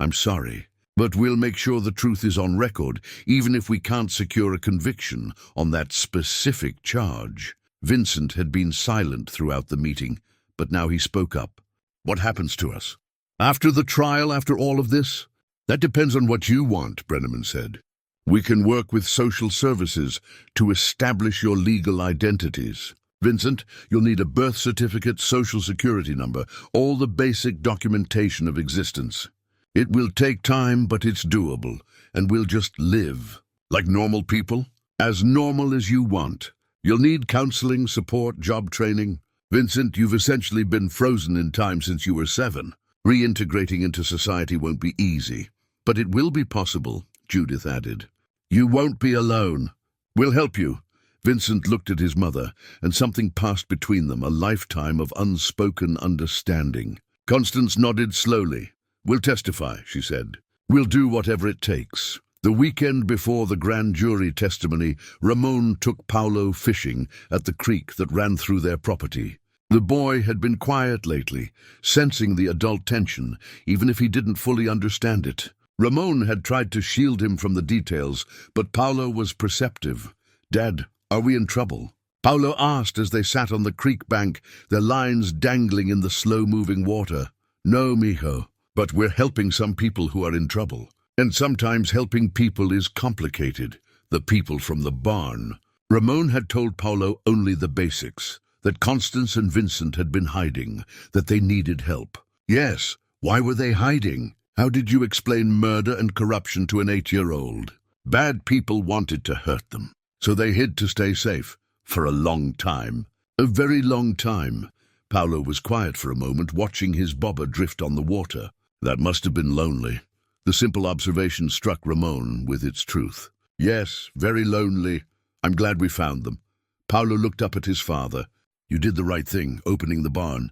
I'm sorry. But we'll make sure the truth is on record, even if we can't secure a conviction on that specific charge. Vincent had been silent throughout the meeting, but now he spoke up. What happens to us? After the trial, after all of this? That depends on what you want, Brenneman said. We can work with social services to establish your legal identities. Vincent, you'll need a birth certificate, social security number, all the basic documentation of existence. It will take time, but it's doable, and we'll just live. Like normal people? As normal as you want. You'll need counseling, support, job training. Vincent, you've essentially been frozen in time since you were 7. Reintegrating into society won't be easy, but it will be possible, Judith added. You won't be alone. We'll help you. Vincent looked at his mother, and something passed between them, a lifetime of unspoken understanding. Constance nodded slowly. We'll testify, she said. We'll do whatever it takes. The weekend before the grand jury testimony, Ramon took Paulo fishing at the creek that ran through their property. The boy had been quiet lately, sensing the adult tension, even if he didn't fully understand it. Ramon had tried to shield him from the details, but Paulo was perceptive. Dad, are we in trouble? Paulo asked as they sat on the creek bank, their lines dangling in the slow-moving water. No, mijo. But we're helping some people who are in trouble. And sometimes helping people is complicated. The people from the barn. Ramon had told Paulo only the basics. That Constance and Vincent had been hiding. That they needed help. Yes, why were they hiding? How did you explain murder and corruption to an 8-year-old? Bad people wanted to hurt them. So they hid to stay safe. For a long time. A very long time. Paolo was quiet for a moment, watching his bobber drift on the water. That must have been lonely. The simple observation struck Ramon with its truth. Yes, very lonely. I'm glad we found them. Paolo looked up at his father. You did the right thing, opening the barn.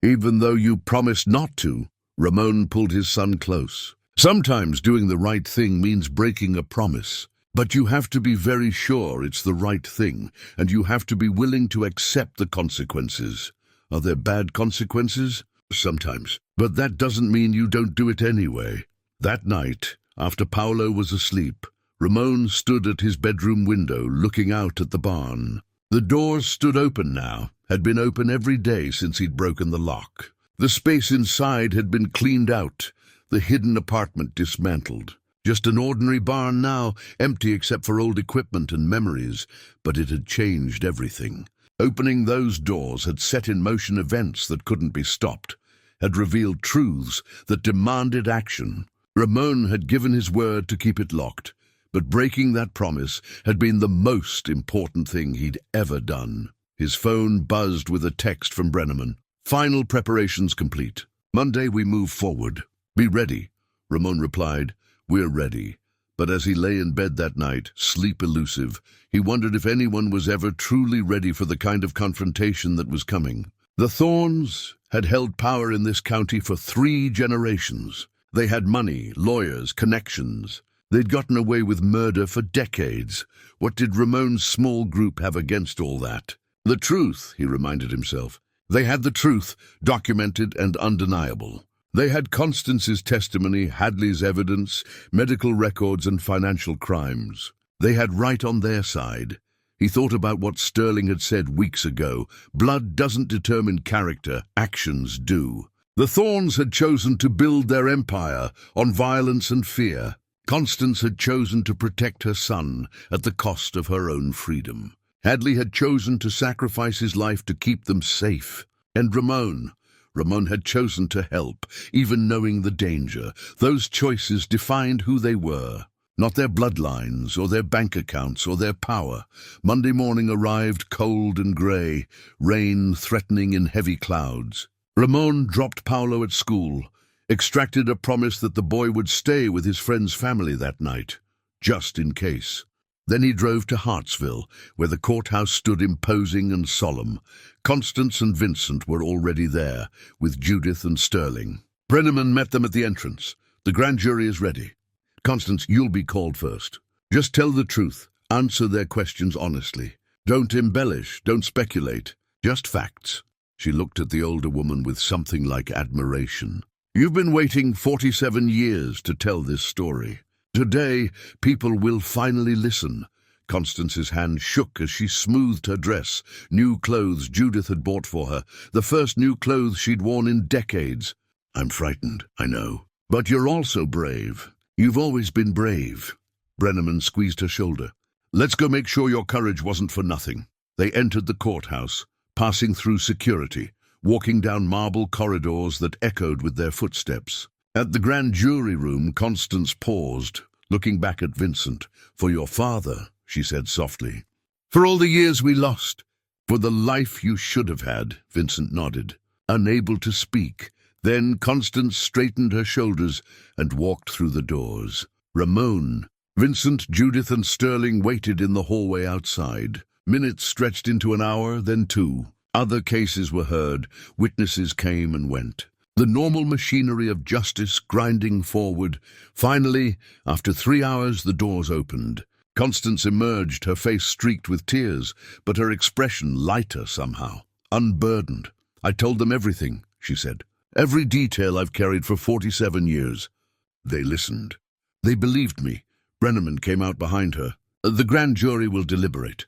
Even though you promised not to, Ramon pulled his son close. Sometimes doing the right thing means breaking a promise. But you have to be very sure it's the right thing, and you have to be willing to accept the consequences. Are there bad consequences? Sometimes. But that doesn't mean you don't do it anyway. That night, after Paolo was asleep, Ramon stood at his bedroom window looking out at the barn. The doors stood open now, had been open every day since he'd broken the lock. The space inside had been cleaned out, the hidden apartment dismantled. Just an ordinary barn now, empty except for old equipment and memories, but it had changed everything. Opening those doors had set in motion events that couldn't be stopped, had revealed truths that demanded action. Ramon had given his word to keep it locked, but breaking that promise had been the most important thing he'd ever done. His phone buzzed with a text from Brenneman. Final preparations complete. Monday we move forward. Be ready, Ramon replied. We're ready. But as he lay in bed that night, sleep elusive, he wondered if anyone was ever truly ready for the kind of confrontation that was coming. The Thorns had held power in this county for 3 generations. They had money, lawyers, connections. They'd gotten away with murder for decades. What did Ramon's small group have against all that? The truth, he reminded himself. They had the truth, documented and undeniable. They had Constance's testimony, Hadley's evidence, medical records and financial crimes. They had right on their side. He thought about what Sterling had said weeks ago. Blood doesn't determine character, actions do. The Thorns had chosen to build their empire on violence and fear. Constance had chosen to protect her son at the cost of her own freedom. Hadley had chosen to sacrifice his life to keep them safe. And Ramon had chosen to help, even knowing the danger. Those choices defined who they were, not their bloodlines or their bank accounts or their power. Monday morning arrived cold and grey, rain threatening in heavy clouds. Ramon dropped Paolo at school, extracted a promise that the boy would stay with his friend's family that night, just in case. Then he drove to Hartsville, where the courthouse stood imposing and solemn. Constance and Vincent were already there, with Judith and Sterling. Brenneman met them at the entrance. The grand jury is ready. Constance, you'll be called first. Just tell the truth. Answer their questions honestly. Don't embellish, don't speculate. Just facts. She looked at the older woman with something like admiration. You've been waiting 47 years to tell this story. Today, people will finally listen. Constance's hand shook as she smoothed her dress, new clothes Judith had bought for her, the first new clothes she'd worn in decades. I'm frightened, I know. But you're also brave. You've always been brave. Brenneman squeezed her shoulder. Let's go make sure your courage wasn't for nothing. They entered the courthouse, passing through security, walking down marble corridors that echoed with their footsteps. At the grand jury room, Constance paused, looking back at Vincent. For your father, she said softly. For all the years we lost. For the life you should have had, Vincent nodded, unable to speak. Then Constance straightened her shoulders and walked through the doors. Ramon, Vincent, Judith and Sterling waited in the hallway outside. Minutes stretched into an hour, then 2. Other cases were heard, witnesses came and went. The normal machinery of justice grinding forward. Finally, after 3 hours, the doors opened. Constance emerged, her face streaked with tears, but her expression lighter somehow, unburdened. I told them everything, she said. Every detail I've carried for 47 years. They listened. They believed me. Brenneman came out behind her. The grand jury will deliberate.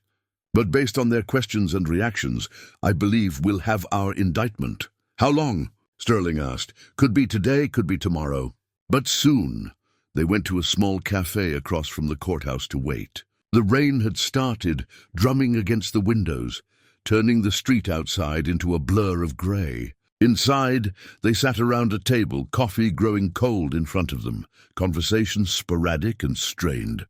But based on their questions and reactions, I believe we'll have our indictment. How long? Sterling asked. Could be today, could be tomorrow. But soon. They went to a small cafe across from the courthouse to wait. The rain had started, drumming against the windows, turning the street outside into a blur of grey. Inside, they sat around a table, coffee growing cold in front of them, conversation sporadic and strained.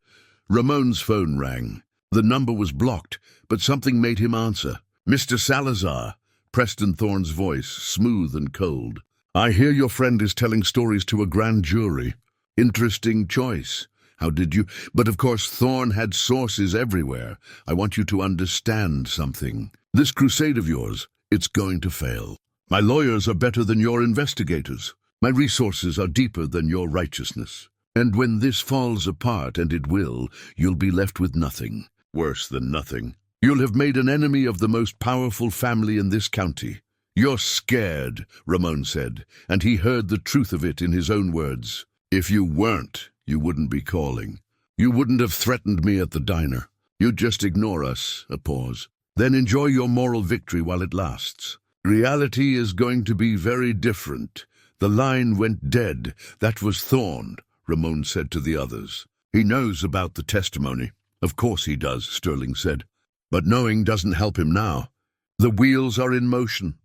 Ramon's phone rang. The number was blocked, but something made him answer. Mr. Salazar, Preston Thorne's voice, smooth and cold. "I hear your friend is telling stories to a grand jury. Interesting choice. How did you—" "But of course Thorne had sources everywhere. I want you to understand something. This crusade of yours, it's going to fail. My lawyers are better than your investigators. My resources are deeper than your righteousness. And when this falls apart, and it will, you'll be left with nothing. Worse than nothing. You'll have made an enemy of the most powerful family in this county." "You're scared," Ramon said, and he heard the truth of it in his own words. "If you weren't, you wouldn't be calling. You wouldn't have threatened me at the diner. You'd just ignore us." A pause. "Then enjoy your moral victory while it lasts. Reality is going to be very different. The line went dead. That was Thorne," Ramon said to the others. "He knows about the testimony." "Of course he does," Sterling said. "But knowing doesn't help him now. The wheels are in motion."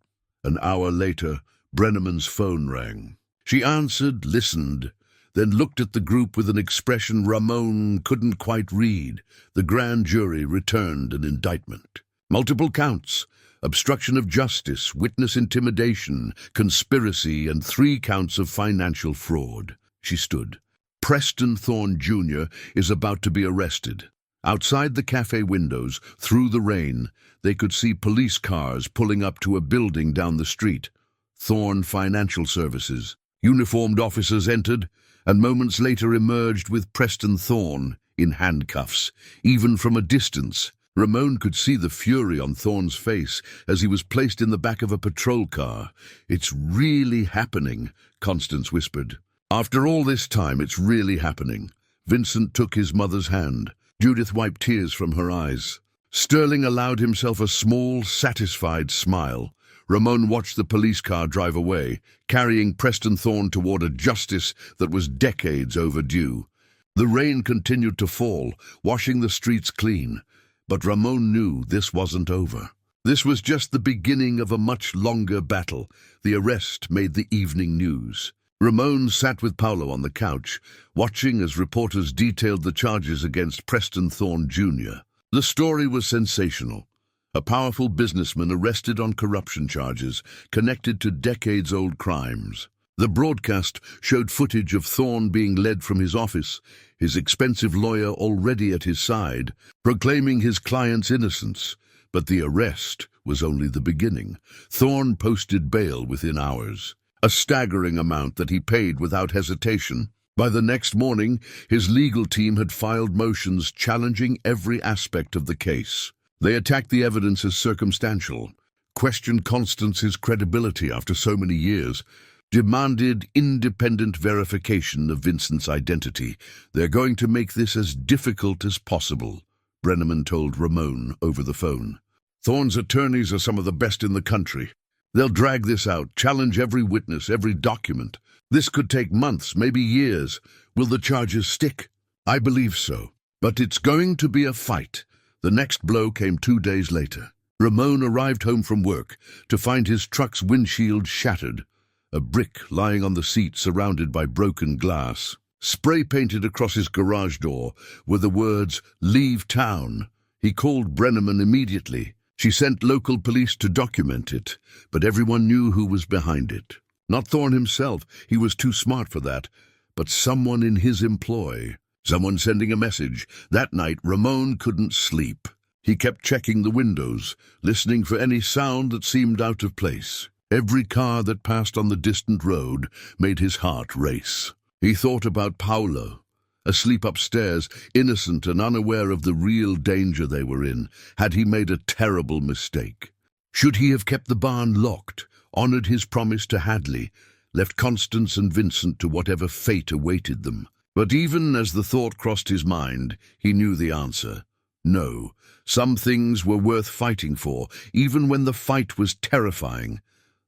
An hour later, Brenneman's phone rang. She answered, listened, then looked at the group with an expression Ramon couldn't quite read. The grand jury returned an indictment. Multiple counts: obstruction of justice, witness intimidation, conspiracy, and 3 counts of financial fraud. She stood. Preston Thorne Jr. is about to be arrested. Outside the cafe windows, through the rain, they could see police cars pulling up to a building down the street. Thorne Financial Services. Uniformed officers entered, and moments later emerged with Preston Thorne in handcuffs. Even from a distance, Ramon could see the fury on Thorne's face as he was placed in the back of a patrol car. "It's really happening," Constance whispered. "After all this time, it's really happening." Vincent took his mother's hand. Judith wiped tears from her eyes. Sterling allowed himself a small, satisfied smile. Ramon watched the police car drive away, carrying Preston Thorne toward a justice that was decades overdue. The rain continued to fall, washing the streets clean. But Ramon knew this wasn't over. This was just the beginning of a much longer battle. The arrest made the evening news. Ramon sat with Paolo on the couch, watching as reporters detailed the charges against Preston Thorne Jr. The story was sensational. A powerful businessman arrested on corruption charges connected to decades-old crimes. The broadcast showed footage of Thorne being led from his office, his expensive lawyer already at his side, proclaiming his client's innocence. But the arrest was only the beginning. Thorne posted bail within hours. A staggering amount that he paid without hesitation. By the next morning, his legal team had filed motions challenging every aspect of the case. They attacked the evidence as circumstantial, questioned Constance's credibility after so many years, demanded independent verification of Vincent's identity. "They're going to make this as difficult as possible," Brenneman told Ramon over the phone. "Thorne's attorneys are some of the best in the country. They'll drag this out, challenge every witness, every document. This could take months, maybe years. Will the charges stick?" "I believe so. But it's going to be a fight." The next blow came 2 days later. Ramon arrived home from work to find his truck's windshield shattered, a brick lying on the seat surrounded by broken glass. Spray painted across his garage door were the words, "Leave town." He called Brenneman immediately. She sent local police to document it, but everyone knew who was behind it. Not Thorne himself, he was too smart for that, but someone in his employ. Someone sending a message. That night, Ramon couldn't sleep. He kept checking the windows, listening for any sound that seemed out of place. Every car that passed on the distant road made his heart race. He thought about Paolo, asleep upstairs, innocent and unaware of the real danger they were in. Had he made a terrible mistake? Should he have kept the barn locked, honored his promise to Hadley, left Constance and Vincent to whatever fate awaited them? But even as the thought crossed his mind, he knew the answer. No, some things were worth fighting for, even when the fight was terrifying.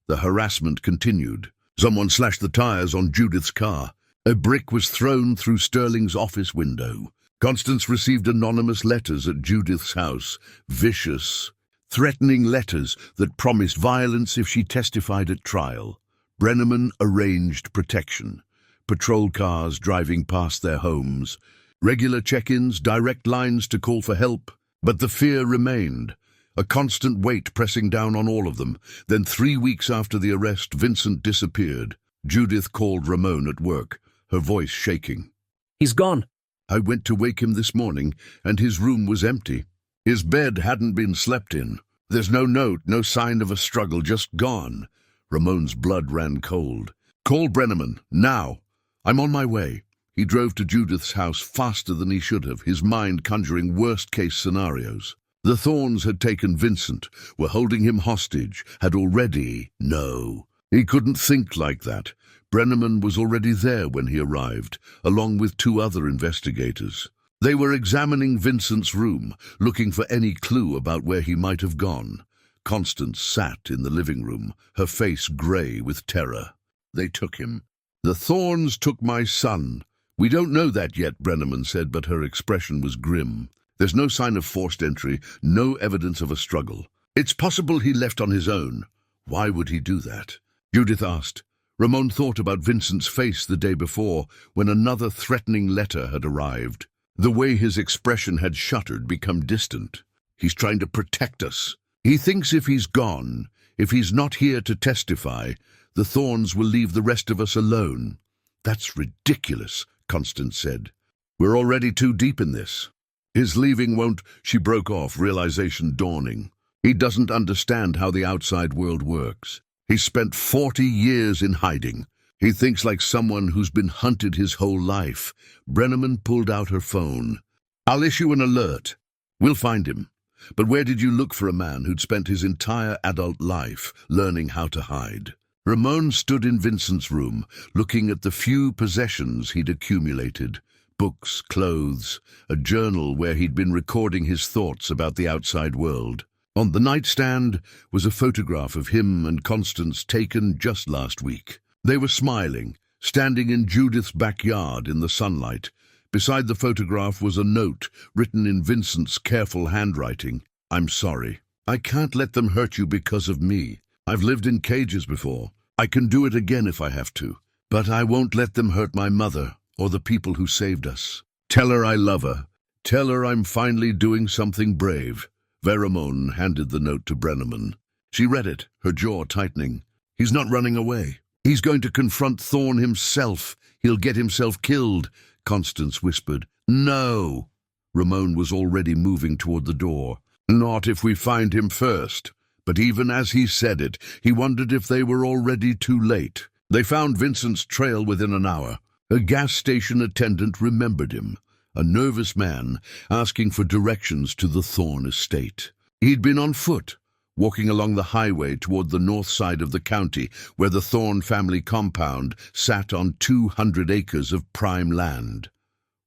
The harassment continued. Someone slashed the tires on Judith's car. A brick was thrown through Sterling's office window. Constance received anonymous letters at Judith's house, vicious, threatening letters that promised violence if she testified at trial. Brenneman arranged protection. Patrol cars driving past their homes, regular check-ins, direct lines to call for help. But the fear remained. a constant weight pressing down on all of them. Then 3 weeks after the arrest, Vincent disappeared. Judith called Ramon at work, her voice shaking. He's gone. I went to wake him this morning, and his room was empty. His bed hadn't been slept in. There's no note, no sign of a struggle, just gone. Ramon's blood ran cold. Call Brenneman, now. I'm on my way. He drove to Judith's house faster than he should have, his mind conjuring worst-case scenarios. The Thorns had taken Vincent, were holding him hostage, had already... No. He couldn't think like that. Brenneman was already there when he arrived, along with 2 other investigators. They were examining Vincent's room, looking for any clue about where he might have gone. Constance sat in the living room, her face grey with terror. They took him. The Thorns took my son. We don't know that yet, Brenneman said, but her expression was grim. There's no sign of forced entry, no evidence of a struggle. It's possible he left on his own. Why would he do that? Judith asked. Ramon thought about Vincent's face the day before, when another threatening letter had arrived. The way his expression had shuttered, become distant. He's trying to protect us. He thinks if he's gone, if he's not here to testify, the Thorns will leave the rest of us alone. That's ridiculous, Constance said. We're already too deep in this. His leaving won't... She broke off, realization dawning. He doesn't understand how the outside world works. He spent 40 years in hiding. He thinks like someone who's been hunted his whole life. Brenneman pulled out her phone. I'll issue an alert. We'll find him. But where did you look for a man who'd spent his entire adult life learning how to hide? Ramon stood in Vincent's room, looking at the few possessions he'd accumulated. Books, clothes, a journal where he'd been recording his thoughts about the outside world. On the nightstand was a photograph of him and Constance taken just last week. They were smiling, standing in Judith's backyard in the sunlight. Beside the photograph was a note written in Vincent's careful handwriting. I'm sorry. I can't let them hurt you because of me. I've lived in cages before. I can do it again if I have to. But I won't let them hurt my mother or the people who saved us. Tell her I love her. Tell her I'm finally doing something brave. Ramon handed the note to Brenneman. She read it, her jaw tightening. He's not running away. He's going to confront Thorn himself. He'll get himself killed, Constance whispered. No. Ramon was already moving toward the door. Not if we find him first. But even as he said it, he wondered if they were already too late. They found Vincent's trail within an hour. A gas station attendant remembered him. A nervous man asking for directions to the Thorn estate. He'd been on foot, walking along the highway toward the north side of the county, where the Thorn family compound sat on 200 acres of prime land.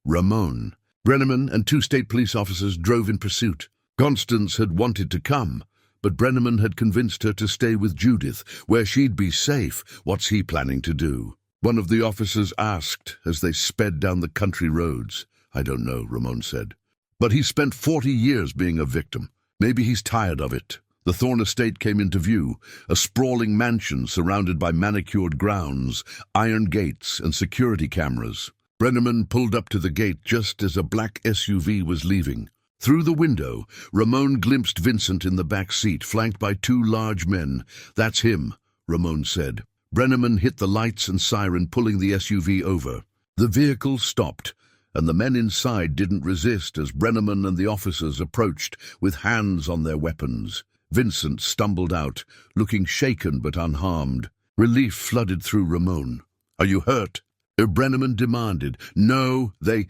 Ramon. Brenneman and 2 state police officers drove in pursuit. Constance had wanted to come, but Brenneman had convinced her to stay with Judith, where she'd be safe. What's he planning to do? One of the officers asked as they sped down the country roads. I don't know, Ramon said. But he spent 40 years being a victim. Maybe he's tired of it. The Thorn estate came into view, a sprawling mansion surrounded by manicured grounds, iron gates, and security cameras. Brenneman pulled up to the gate just as a black SUV was leaving. Through the window, Ramon glimpsed Vincent in the back seat, flanked by 2 large men. That's him, Ramon said. Brenneman hit the lights and siren, pulling the SUV over. The vehicle stopped, and the men inside didn't resist as Brenneman and the officers approached with hands on their weapons. Vincent stumbled out, looking shaken but unharmed. Relief flooded through Ramon. Are you hurt? Brenneman demanded. No, they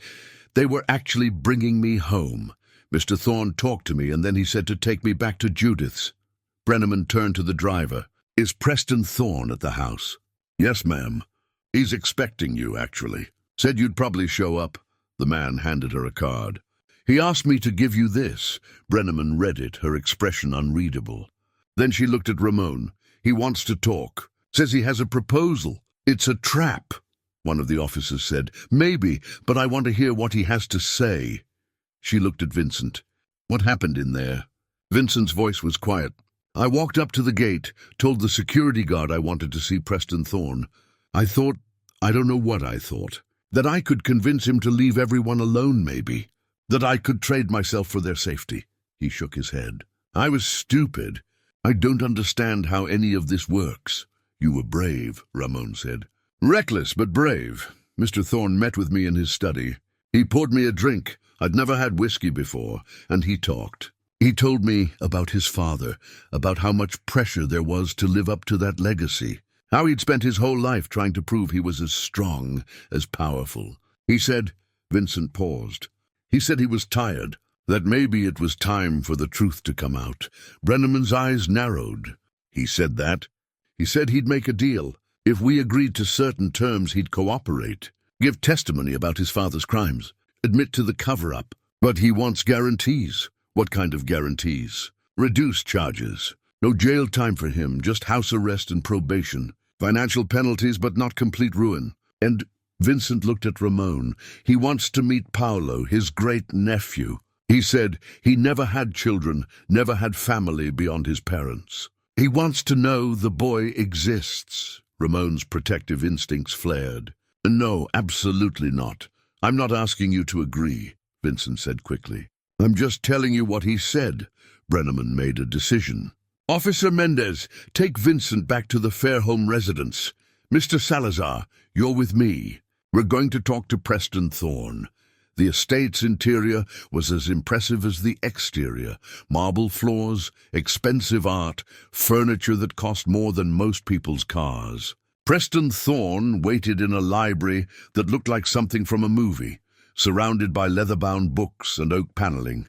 were actually bringing me home. Mr. Thorn talked to me and then he said to take me back to Judith's. Brenneman turned to the driver. Is Preston Thorn at the house? Yes, ma'am. He's expecting you, actually. Said you'd probably show up. The man handed her a card. He asked me to give you this. Brenneman read it, her expression unreadable. Then she looked at Ramon. He wants to talk. Says he has a proposal. It's a trap, one of the officers said. Maybe, but I want to hear what he has to say. She looked at Vincent. What happened in there? Vincent's voice was quiet. I walked up to the gate, told the security guard I wanted to see Preston Thorn. I don't know what I thought. That I could convince him to leave everyone alone, maybe. That I could trade myself for their safety. He shook his head. I was stupid. I don't understand how any of this works. You were brave, Ramon said. Reckless, but brave. Mr. Thorne met with me in his study. He poured me a drink. I'd never had whiskey before, and he talked. He told me about his father, about how much pressure there was to live up to that legacy, how he'd spent his whole life trying to prove he was as strong, as powerful. He said, Vincent paused. He said he was tired, that maybe it was time for the truth to come out. Brenneman's eyes narrowed. He said that. He said he'd make a deal. If we agreed to certain terms, he'd cooperate, give testimony about his father's crimes, admit to the cover-up. But he wants guarantees. What kind of guarantees? Reduced charges. No jail time for him, just house arrest and probation. Financial penalties, but not complete ruin. And Vincent looked at Ramon. He wants to meet Paolo, his great-nephew. He said he never had children, never had family beyond his parents. He wants to know the boy exists. Ramon's protective instincts flared. No, absolutely not. I'm not asking you to agree, Vincent said quickly. I'm just telling you what he said. Brenneman made a decision. Officer Mendez, take Vincent back to the Fairholme residence. Mr. Salazar, you're with me. We're going to talk to Preston Thorne. The estate's interior was as impressive as the exterior. Marble floors, expensive art, furniture that cost more than most people's cars. Preston Thorne waited in a library that looked like something from a movie, surrounded by leather-bound books and oak paneling.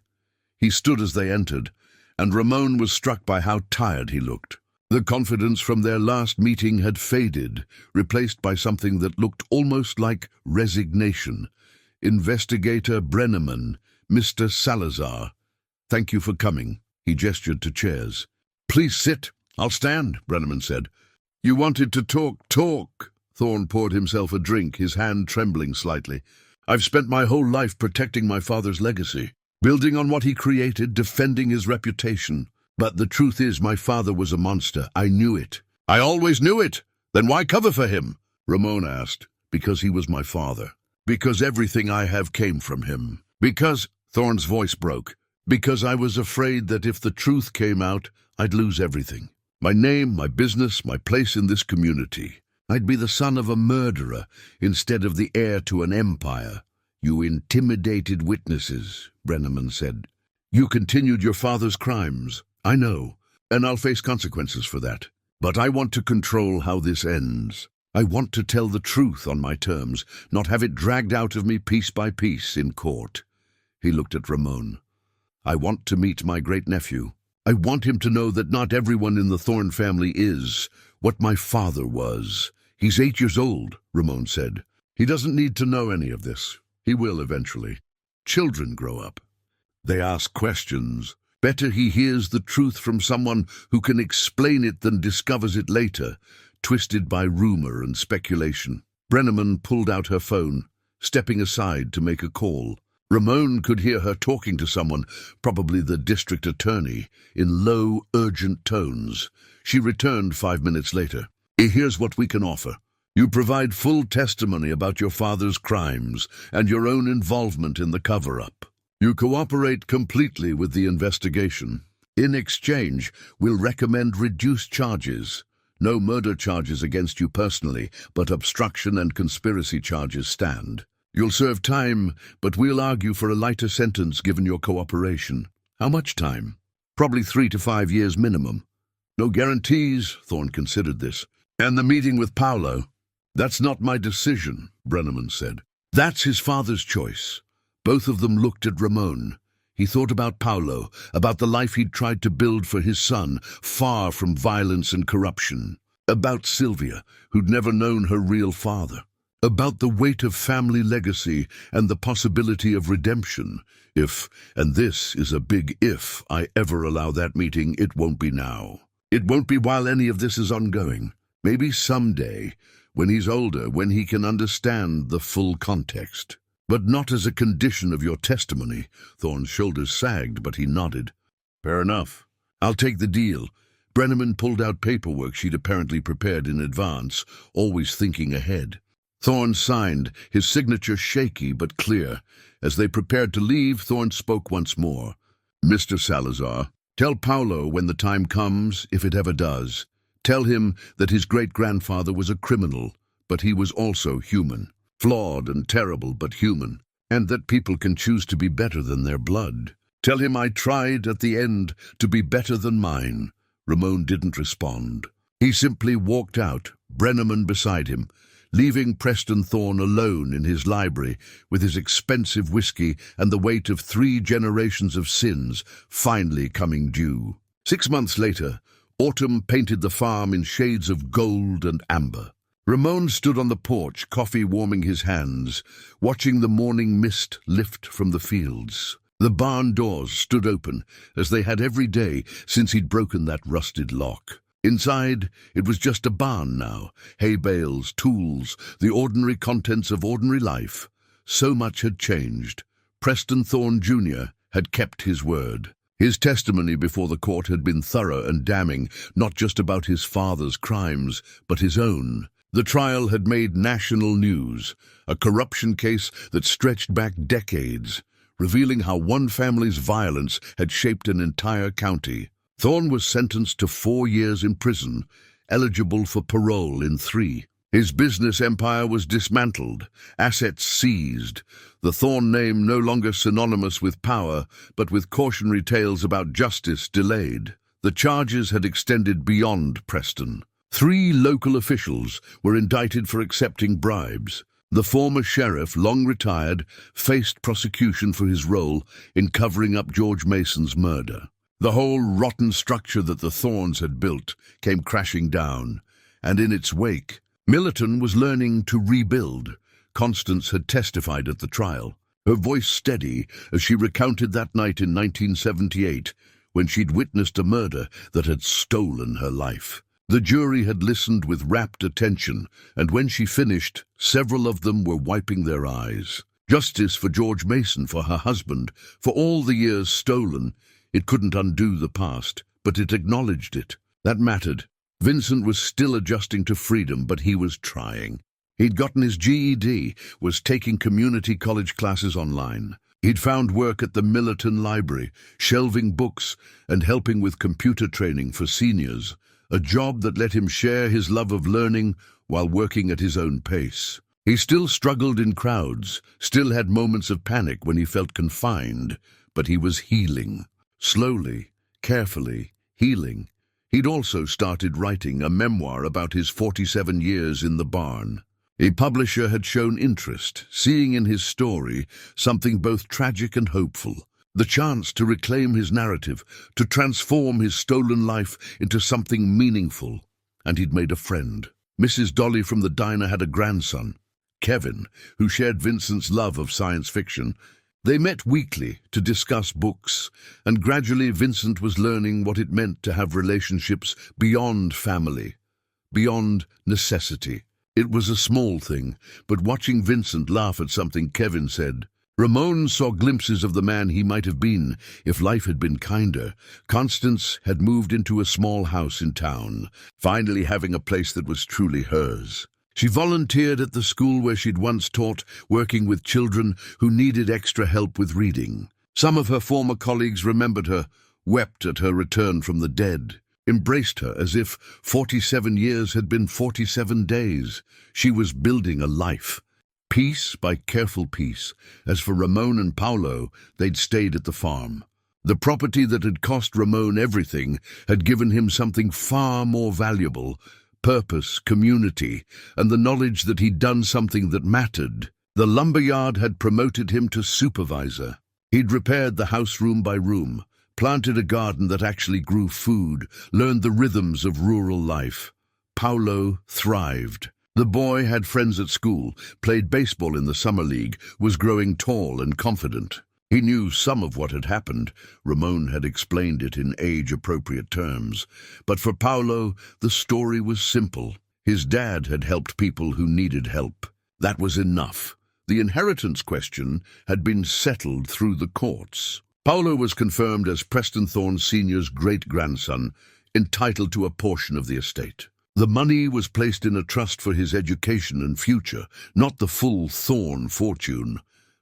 He stood as they entered, and Ramon was struck by how tired he looked. The confidence from their last meeting had faded, replaced by something that looked almost like resignation. Investigator Brenneman, Mr. Salazar. Thank you for coming. He gestured to chairs. Please sit. I'll stand, Brenneman said. You wanted to talk. Talk. Thorne poured himself a drink, his hand trembling slightly. I've spent my whole life protecting my father's legacy, building on what he created, defending his reputation. But the truth is, my father was a monster. I knew it. I always knew it. Then why cover for him? Ramon asked. Because he was my father. Because everything I have came from him. Because, Thorne's voice broke, because I was afraid that if the truth came out, I'd lose everything. My name, my business, my place in this community. I'd be the son of a murderer instead of the heir to an empire. You intimidated witnesses, Brenneman said. You continued your father's crimes. I know, and I'll face consequences for that. But I want to control how this ends. I want to tell the truth on my terms, not have it dragged out of me piece by piece in court. He looked at Ramon. I want to meet my great-nephew. I want him to know that not everyone in the Thorne family is what my father was. He's 8 years old, Ramon said. He doesn't need to know any of this. He will eventually. Children grow up. They ask questions. Better he hears the truth from someone who can explain it than discovers it later, twisted by rumor and speculation. Brenneman pulled out her phone, stepping aside to make a call. Ramon could hear her talking to someone, probably the district attorney, in low, urgent tones. She returned 5 minutes later. Here's what we can offer. You provide full testimony about your father's crimes and your own involvement in the cover-up. You cooperate completely with the investigation. In exchange, we'll recommend reduced charges. No murder charges against you personally, but obstruction and conspiracy charges stand. You'll serve time, but we'll argue for a lighter sentence given your cooperation. How much time? Probably 3 to 5 years minimum. No guarantees, Thorne considered this. And the meeting with Paolo? That's not my decision, Brenneman said. That's his father's choice. Both of them looked at Ramon. He thought about Paolo, about the life he'd tried to build for his son, far from violence and corruption. About Sylvia, who'd never known her real father. About the weight of family legacy and the possibility of redemption. If, and this is a big if, I ever allow that meeting, it won't be now. It won't be while any of this is ongoing. Maybe someday, when he's older, when he can understand the full context. But not as a condition of your testimony. Thorne's shoulders sagged, but he nodded. Fair enough. I'll take the deal. Brenneman pulled out paperwork she'd apparently prepared in advance, always thinking ahead. Thorne signed, his signature shaky but clear. As they prepared to leave, Thorne spoke once more. Mr. Salazar, Tell Paulo when the time comes, if it ever does. Tell him that his great-grandfather was a criminal, but he was also human. Flawed and terrible, but human. And that people can choose to be better than their blood. Tell him I tried at the end to be better than mine. Ramon didn't respond. He simply walked out, Brenneman beside him, leaving Preston Thorne alone in his library with his expensive whiskey and the weight of 3 generations of sins finally coming due. 6 months later, autumn painted the farm in shades of gold and amber. Ramon stood on the porch, coffee warming his hands, watching the morning mist lift from the fields. The barn doors stood open, as they had every day since he'd broken that rusted lock. Inside, it was just a barn now, hay bales, tools, the ordinary contents of ordinary life. So much had changed. Preston Thorne Jr. had kept his word. His testimony before the court had been thorough and damning, not just about his father's crimes, but his own. The trial had made national news, a corruption case that stretched back decades, revealing how one family's violence had shaped an entire county. Thorne was sentenced to 4 years in prison, eligible for parole in 3. His business empire was dismantled, assets seized, the Thorne name no longer synonymous with power, but with cautionary tales about justice delayed. The charges had extended beyond Preston. 3 local officials were indicted for accepting bribes. The former sheriff, long retired, faced prosecution for his role in covering up George Mason's murder. The whole rotten structure that the Thornes had built came crashing down, and in its wake, Millerton was learning to rebuild. Constance had testified at the trial, her voice steady as she recounted that night in 1978, when she'd witnessed a murder that had stolen her life. The jury had listened with rapt attention, and when she finished, several of them were wiping their eyes. Justice for George Mason, for her husband, for all the years stolen. It couldn't undo the past, but it acknowledged it. That mattered. Vincent was still adjusting to freedom, but he was trying. He'd gotten his GED, was taking community college classes online. He'd found work at the Millerton Library, shelving books and helping with computer training for seniors, a job that let him share his love of learning while working at his own pace. He still struggled in crowds, still had moments of panic when he felt confined, but he was healing. Slowly, carefully, healing. He'd also started writing a memoir about his 47 years in the barn. A publisher had shown interest, seeing in his story something both tragic and hopeful. The chance to reclaim his narrative, to transform his stolen life into something meaningful. And he'd made a friend. Mrs. Dolly from the diner had a grandson, Kevin, who shared Vincent's love of science fiction. They met weekly to discuss books, and gradually Vincent was learning what it meant to have relationships beyond family, beyond necessity. It was a small thing, but watching Vincent laugh at something Kevin said, Ramon saw glimpses of the man he might have been if life had been kinder. Constance had moved into a small house in town, finally having a place that was truly hers. She volunteered at the school where she'd once taught, working with children who needed extra help with reading. Some of her former colleagues remembered her, wept at her return from the dead, embraced her as if 47 years had been 47 days. She was building a life. Piece by careful piece. As for Ramon and Paulo, they'd stayed at the farm. The property that had cost Ramon everything had given him something far more valuable: purpose, community, and the knowledge that he'd done something that mattered. The lumberyard had promoted him to supervisor. He'd repaired the house room by room, planted a garden that actually grew food, learned the rhythms of rural life. Paulo thrived. The boy had friends at school, played baseball in the summer league, was growing tall and confident. He knew some of what had happened. Ramon had explained it in age-appropriate terms. But for Paulo, the story was simple. His dad had helped people who needed help. That was enough. The inheritance question had been settled through the courts. Paulo was confirmed as Preston Thorne Sr.'s great-grandson, entitled to a portion of the estate. The money was placed in a trust for his education and future, not the full Thorne fortune,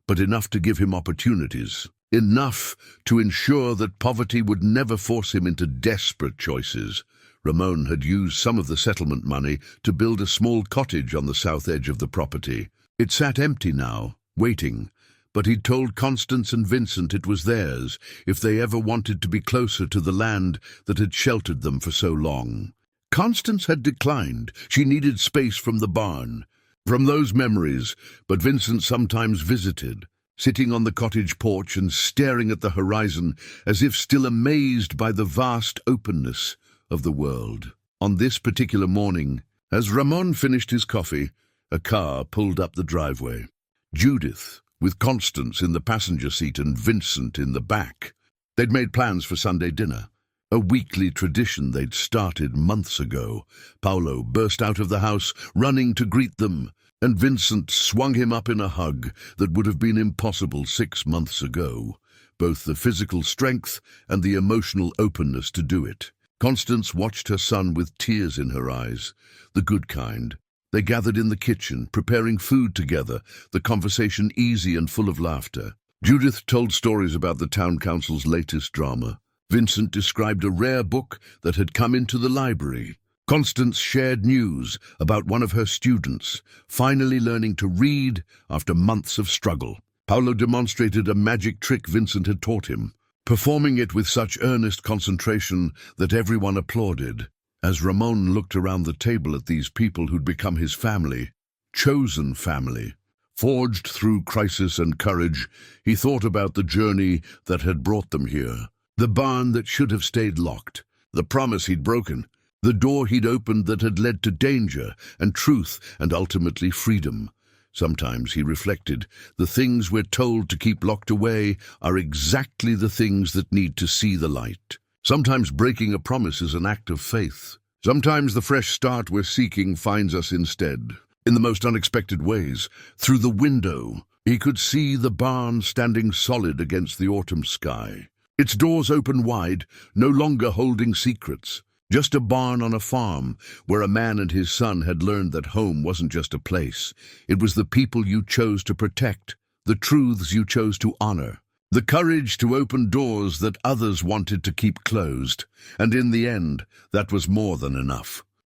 but enough to give him opportunities. enough to ensure that poverty would never force him into desperate choices. Ramon had used some of the settlement money to build a small cottage on the south edge of the property. It sat empty now, waiting, but he'd told Constance and Vincent it was theirs if they ever wanted to be closer to the land that had sheltered them for so long. Constance had declined. She needed space from the barn, from those memories, but Vincent sometimes visited, sitting on the cottage porch and staring at the horizon as if still amazed by the vast openness of the world. On this particular morning, as Ramon finished his coffee, a car pulled up the driveway. Judith, with Constance in the passenger seat and Vincent in the back. They'd made plans for Sunday dinner, a weekly tradition they'd started months ago. Paolo burst out of the house, running to greet them, and Vincent swung him up in a hug that would have been impossible 6 months ago, both the physical strength and the emotional openness to do it. Constance watched her son with tears in her eyes, the good kind. They gathered in the kitchen, preparing food together, the conversation easy and full of laughter. Judith told stories about the town council's latest drama. Vincent described a rare book that had come into the library. Constance shared news about one of her students, finally learning to read after months of struggle. Paolo demonstrated a magic trick Vincent had taught him, performing it with such earnest concentration that everyone applauded. As Ramon looked around the table at these people who'd become his family, chosen family, forged through crisis and courage, he thought about the journey that had brought them here, the barn that should have stayed locked, the promise he'd broken, the door he'd opened that had led to danger and truth and ultimately freedom. Sometimes, he reflected, the things we're told to keep locked away are exactly the things that need to see the light. Sometimes breaking a promise is an act of faith. Sometimes the fresh start we're seeking finds us instead. In the most unexpected ways, through the window, he could see the barn standing solid against the autumn sky. Its doors open wide, no longer holding secrets. Just a barn on a farm where a man and his son had learned that home wasn't just a place. It was the people you chose to protect, the truths you chose to honor, the courage to open doors that others wanted to keep closed. And in the end, that was more than enough.